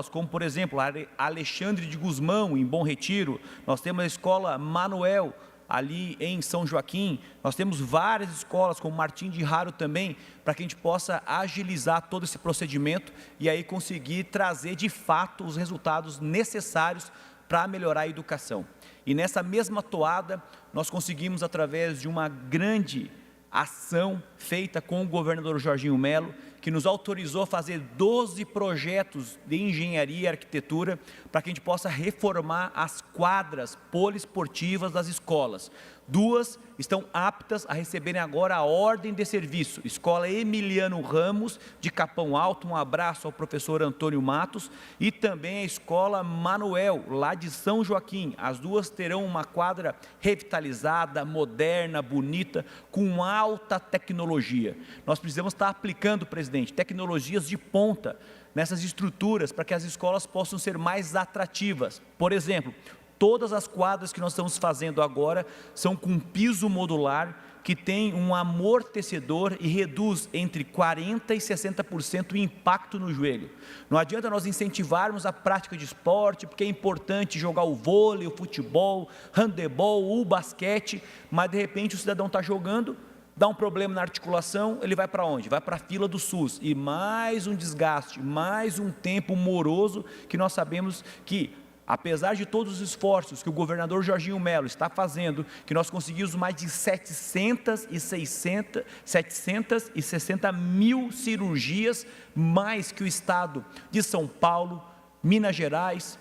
como por exemplo, a Alexandre de Guzmão, em Bom Retiro. Nós temos a escola Manuel, ali em São Joaquim. Nós temos várias escolas, como Martim de Raro também, para que a gente possa agilizar todo esse procedimento e aí conseguir trazer de fato os resultados necessários para melhorar a educação. E nessa mesma toada, nós conseguimos, através de uma grande ação feita com o governador Jorginho Melo, que nos autorizou a fazer 12 projetos de engenharia e arquitetura para que a gente possa reformar as quadras poliesportivas das escolas. 2 estão aptas a receberem agora a ordem de serviço. Escola Emiliano Ramos, de Capão Alto, um abraço ao professor Antônio Matos, e também a Escola Manuel, lá de São Joaquim. As duas terão uma quadra revitalizada, moderna, bonita, com alta tecnologia. Nós precisamos estar aplicando, presidente, tecnologias de ponta nessas estruturas para que as escolas possam ser mais atrativas. Por exemplo, todas as quadras que nós estamos fazendo agora são com piso modular, que tem um amortecedor e reduz entre 40% e 60% o impacto no joelho. Não adianta nós incentivarmos a prática de esporte, porque é importante jogar o vôlei, o futebol, handebol, o basquete, mas de repente o cidadão está jogando, dá um problema na articulação, ele vai para onde? Vai para a fila do SUS, e mais um desgaste, mais um tempo moroso, que nós sabemos que, apesar de todos os esforços que o governador Jorginho Melo está fazendo, que nós conseguimos mais de 760 mil cirurgias, mais que o estado de São Paulo, Minas Gerais,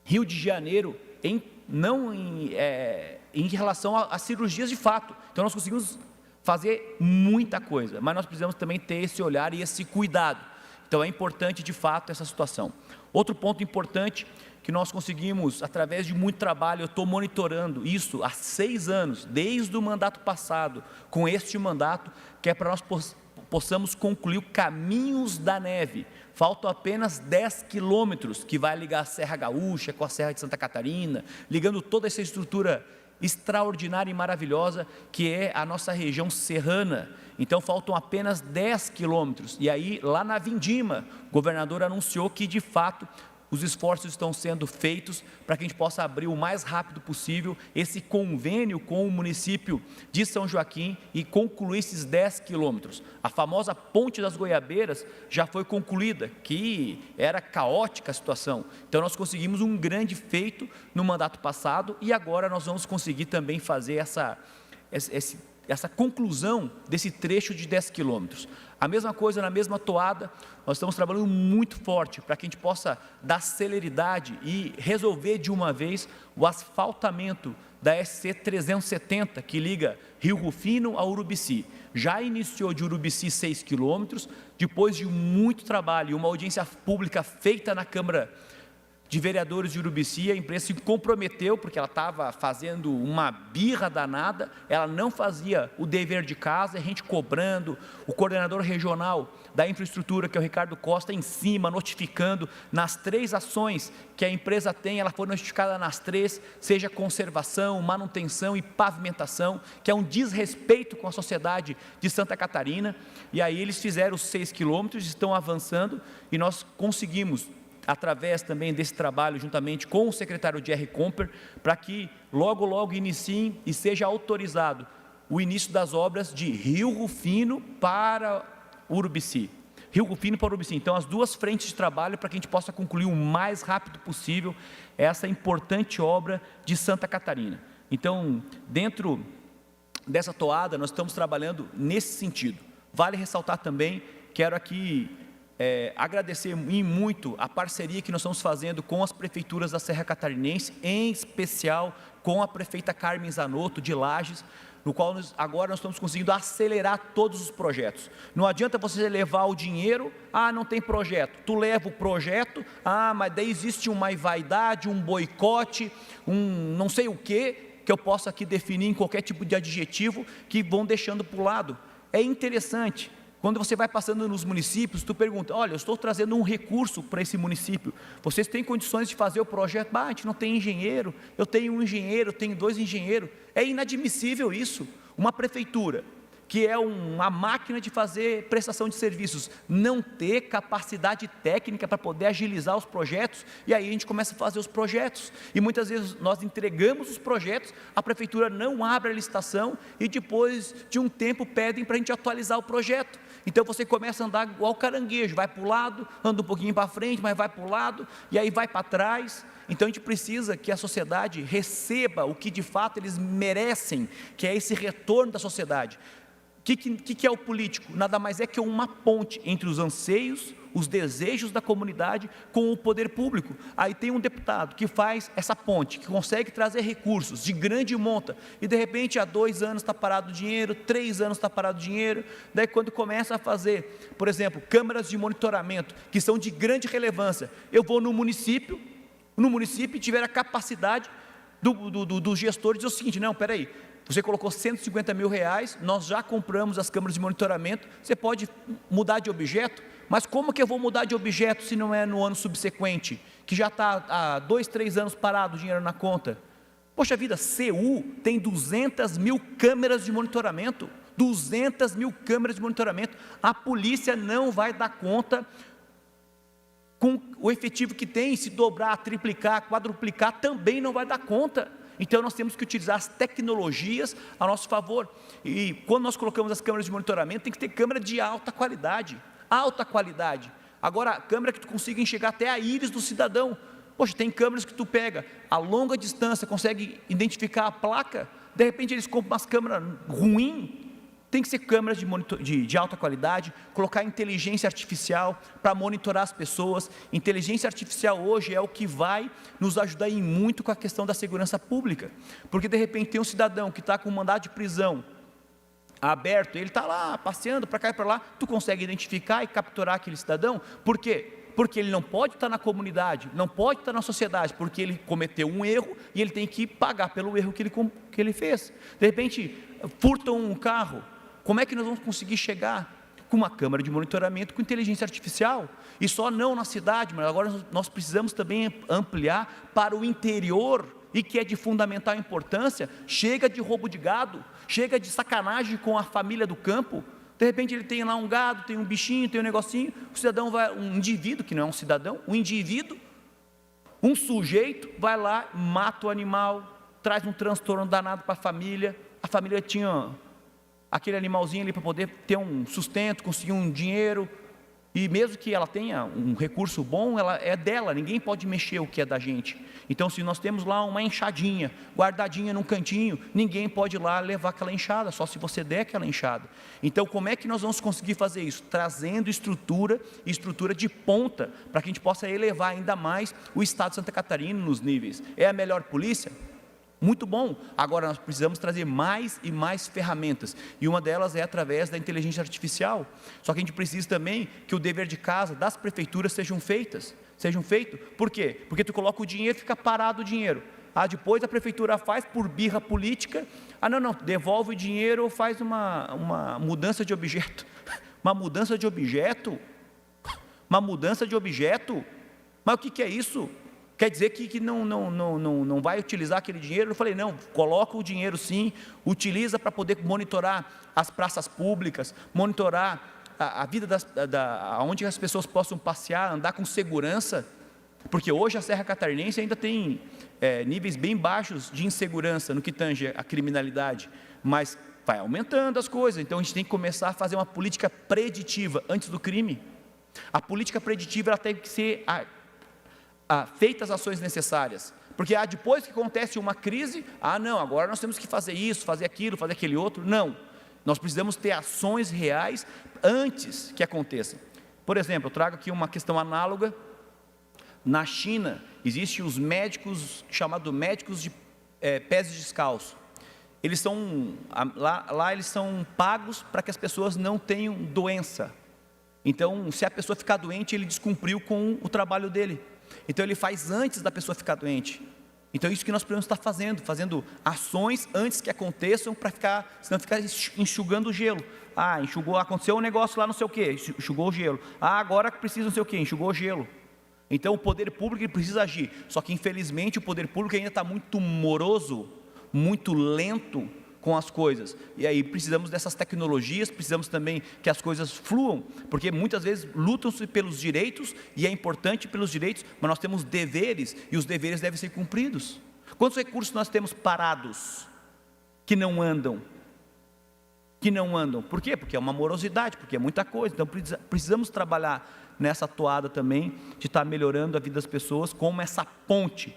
Rio de Janeiro, em relação a cirurgias de fato. Então nós conseguimos fazer muita coisa, mas nós precisamos também ter esse olhar e esse cuidado. Então é importante de fato essa situação. Outro ponto importante que nós conseguimos, através de muito trabalho, eu estou monitorando isso há 6 anos, desde o mandato passado, com este mandato, que é para nós possamos concluir o Caminhos da Neve. Faltam apenas 10 quilômetros, que vai ligar a Serra Gaúcha com a Serra de Santa Catarina, ligando toda essa estrutura extraordinária e maravilhosa, que é a nossa região serrana. Então faltam apenas 10 quilômetros, e aí lá na Vindima, o governador anunciou que de fato os esforços estão sendo feitos para que a gente possa abrir o mais rápido possível esse convênio com o município de São Joaquim e concluir esses 10 quilômetros. A famosa Ponte das Goiabeiras já foi concluída, que era caótica a situação. Então nós conseguimos um grande feito no mandato passado e agora nós vamos conseguir também fazer essa conclusão desse trecho de 10 quilômetros. A mesma coisa, na mesma toada, nós estamos trabalhando muito forte para que a gente possa dar celeridade e resolver de uma vez o asfaltamento da SC 370, que liga Rio Rufino a Urubici. Já iniciou de Urubici 6 quilômetros, depois de muito trabalho e uma audiência pública feita na Câmara de Vereadores de Urubici, a empresa se comprometeu, porque ela estava fazendo uma birra danada, ela não fazia o dever de casa, a gente cobrando, o coordenador regional da infraestrutura, que é o Ricardo Costa, em cima, notificando nas 3 ações que a empresa tem, ela foi notificada nas 3, seja conservação, manutenção e pavimentação, que é um desrespeito com a sociedade de Santa Catarina, e aí eles fizeram os 6 quilômetros, estão avançando, e nós conseguimos, através também desse trabalho, juntamente com o secretário Jerry Comper, para que logo, logo iniciem e seja autorizado o início das obras de Rio Rufino para Urubici. Rio Rufino para Urubici. Então, as 2 frentes de trabalho para que a gente possa concluir o mais rápido possível essa importante obra de Santa Catarina. Então, dentro dessa toada, nós estamos trabalhando nesse sentido. Vale ressaltar também, quero aqui agradecer muito a parceria que nós estamos fazendo com as prefeituras da Serra Catarinense, em especial com a prefeita Carmen Zanotto de Lages, no qual agora nós estamos conseguindo acelerar todos os projetos. Não adianta você levar o dinheiro, não tem projeto, tu leva o projeto, mas daí existe uma vaidade, um boicote, um não sei o que eu possa aqui definir em qualquer tipo de adjetivo, que vão deixando para o lado. É interessante. Quando você vai passando nos municípios, tu pergunta, olha, eu estou trazendo um recurso para esse município, vocês têm condições de fazer o projeto? A gente não tem engenheiro, eu tenho um engenheiro, eu tenho 2 engenheiros. É inadmissível isso. Uma prefeitura, que é uma máquina de fazer prestação de serviços, não ter capacidade técnica para poder agilizar os projetos, e aí a gente começa a fazer os projetos, e muitas vezes nós entregamos os projetos, a prefeitura não abre a licitação, e depois de um tempo pedem para a gente atualizar o projeto. Então você começa a andar igual caranguejo, vai para o lado, anda um pouquinho para frente, mas vai para o lado, e aí vai para trás. Então a gente precisa que a sociedade receba o que de fato eles merecem, que é esse retorno da sociedade. O que é o político? Nada mais é que uma ponte entre os anseios, os desejos da comunidade com o poder público. Aí tem um deputado que faz essa ponte, que consegue trazer recursos de grande monta, e de repente há 2 anos está parado o dinheiro, 3 anos está parado o dinheiro, daí quando começa a fazer, por exemplo, câmeras de monitoramento, que são de grande relevância, eu vou no município tiver a capacidade do gestor de dizer o seguinte, não, peraí, você colocou R$150 mil, nós já compramos as câmeras de monitoramento, você pode mudar de objeto, mas como que eu vou mudar de objeto se não é no ano subsequente, que já está há 2, 3 anos parado o dinheiro na conta? Poxa vida, CU tem 200 mil câmeras de monitoramento, 200 mil câmeras de monitoramento, a polícia não vai dar conta com o efetivo que tem, se dobrar, triplicar, quadruplicar, também não vai dar conta. Então nós temos que utilizar as tecnologias a nosso favor, e quando nós colocamos as câmeras de monitoramento, tem que ter câmera de alta qualidade, agora a câmera que tu consiga enxergar até a íris do cidadão. Poxa, tem câmeras que tu pega a longa distância, consegue identificar a placa, de repente eles compram umas câmeras ruins. Tem que ser câmeras de alta qualidade, colocar inteligência artificial para monitorar as pessoas. Inteligência artificial hoje é o que vai nos ajudar em muito com a questão da segurança pública, porque de repente tem um cidadão que está com um mandado de prisão aberto, ele está lá passeando para cá e para lá, tu consegue identificar e capturar aquele cidadão. Por quê? Porque ele não pode estar na comunidade, não pode estar na sociedade, porque ele cometeu um erro e ele tem que pagar pelo erro que ele fez. De repente furtam um carro. Como é que nós vamos conseguir chegar com uma câmera de monitoramento com inteligência artificial? E só não na cidade, mas agora nós precisamos também ampliar para o interior, e que é de fundamental importância. Chega de roubo de gado, chega de sacanagem com a família do campo. De repente ele tem lá um gado, tem um bichinho, tem um negocinho, o cidadão vai, um indivíduo, que não é um cidadão, um indivíduo Um sujeito vai lá, mata o animal, traz um transtorno danado para a família tinha aquele animalzinho ali para poder ter um sustento, conseguir um dinheiro, e mesmo que ela tenha um recurso bom, ela é dela, ninguém pode mexer o que é da gente. Então, se nós temos lá uma enxadinha, guardadinha num cantinho, ninguém pode ir lá levar aquela enxada, só se você der aquela enxada. Então, como é que nós vamos conseguir fazer isso? Trazendo estrutura de ponta, para que a gente possa elevar ainda mais o estado de Santa Catarina nos níveis. É a melhor polícia? Muito bom. Agora nós precisamos trazer mais e mais ferramentas, e uma delas é através da inteligência artificial. Só que a gente precisa também que o dever de casa das prefeituras sejam feito. Por quê? Porque tu coloca o dinheiro, fica parado o dinheiro. Depois a prefeitura faz por birra política. Não, devolve o dinheiro ou faz uma mudança de objeto. Uma mudança de objeto? Mas o que é isso? Quer dizer que não vai utilizar aquele dinheiro? Eu falei, não, coloca o dinheiro sim, utiliza para poder monitorar as praças públicas, monitorar a vida onde as pessoas possam passear, andar com segurança, porque hoje a Serra Catarinense ainda tem níveis bem baixos de insegurança no que tange a criminalidade, mas vai aumentando as coisas. Então a gente tem que começar a fazer uma política preditiva antes do crime. A política preditiva ela tem que ser feitas as ações necessárias, porque depois que acontece uma crise, não, agora nós temos que fazer isso, fazer aquilo, fazer aquele outro. Não, nós precisamos ter ações reais antes que aconteça. Por exemplo, eu trago aqui uma questão análoga. Na China, existem os médicos, chamados médicos de pés descalços. Eles são, lá eles são pagos para que as pessoas não tenham doença. Então, se a pessoa ficar doente, ele descumpriu com o trabalho dele. Então ele faz antes da pessoa ficar doente. Então é isso que nós precisamos estar fazendo ações antes que aconteçam, senão ficar enxugando o gelo. Aconteceu um negócio lá não sei o que, enxugou o gelo. Agora precisa não sei o que, enxugou o gelo. Então o poder público precisa agir, só que infelizmente o poder público ainda está muito moroso, muito lento com as coisas, e aí precisamos dessas tecnologias, precisamos também que as coisas fluam, porque muitas vezes lutam-se pelos direitos, e é importante pelos direitos, mas nós temos deveres, e os deveres devem ser cumpridos. Quantos recursos nós temos parados, que não andam? Por quê? Porque é uma morosidade, porque é muita coisa. Então precisamos trabalhar nessa toada também, de estar melhorando a vida das pessoas, como essa ponte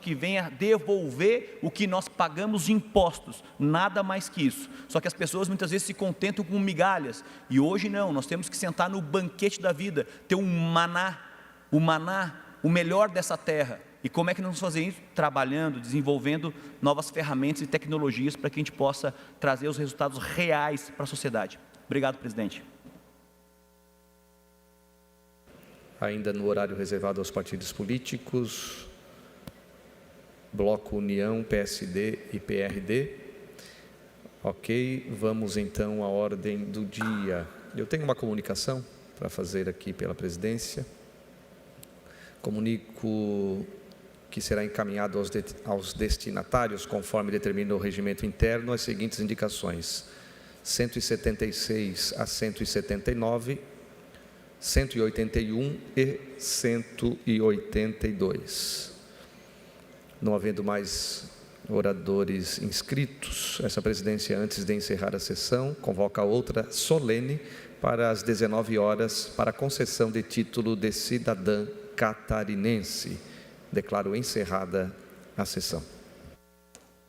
que venha devolver o que nós pagamos de impostos, nada mais que isso. Só que as pessoas muitas vezes se contentam com migalhas, e hoje não, nós temos que sentar no banquete da vida, ter um maná, o melhor dessa terra. E como é que nós vamos fazer isso? Trabalhando, desenvolvendo novas ferramentas e tecnologias para que a gente possa trazer os resultados reais para a sociedade. Obrigado, presidente. Ainda no horário reservado aos partidos políticos, Bloco União, PSD e PRD. Ok, vamos então à ordem do dia. Eu tenho uma comunicação para fazer aqui pela presidência. Comunico que será encaminhado aos destinatários, conforme determina o regimento interno, as seguintes indicações: 176 a 179, 181 e 182. Não havendo mais oradores inscritos, essa presidência, antes de encerrar a sessão, convoca outra solene para as 19 horas, para concessão de título de cidadã catarinense. Declaro encerrada a sessão.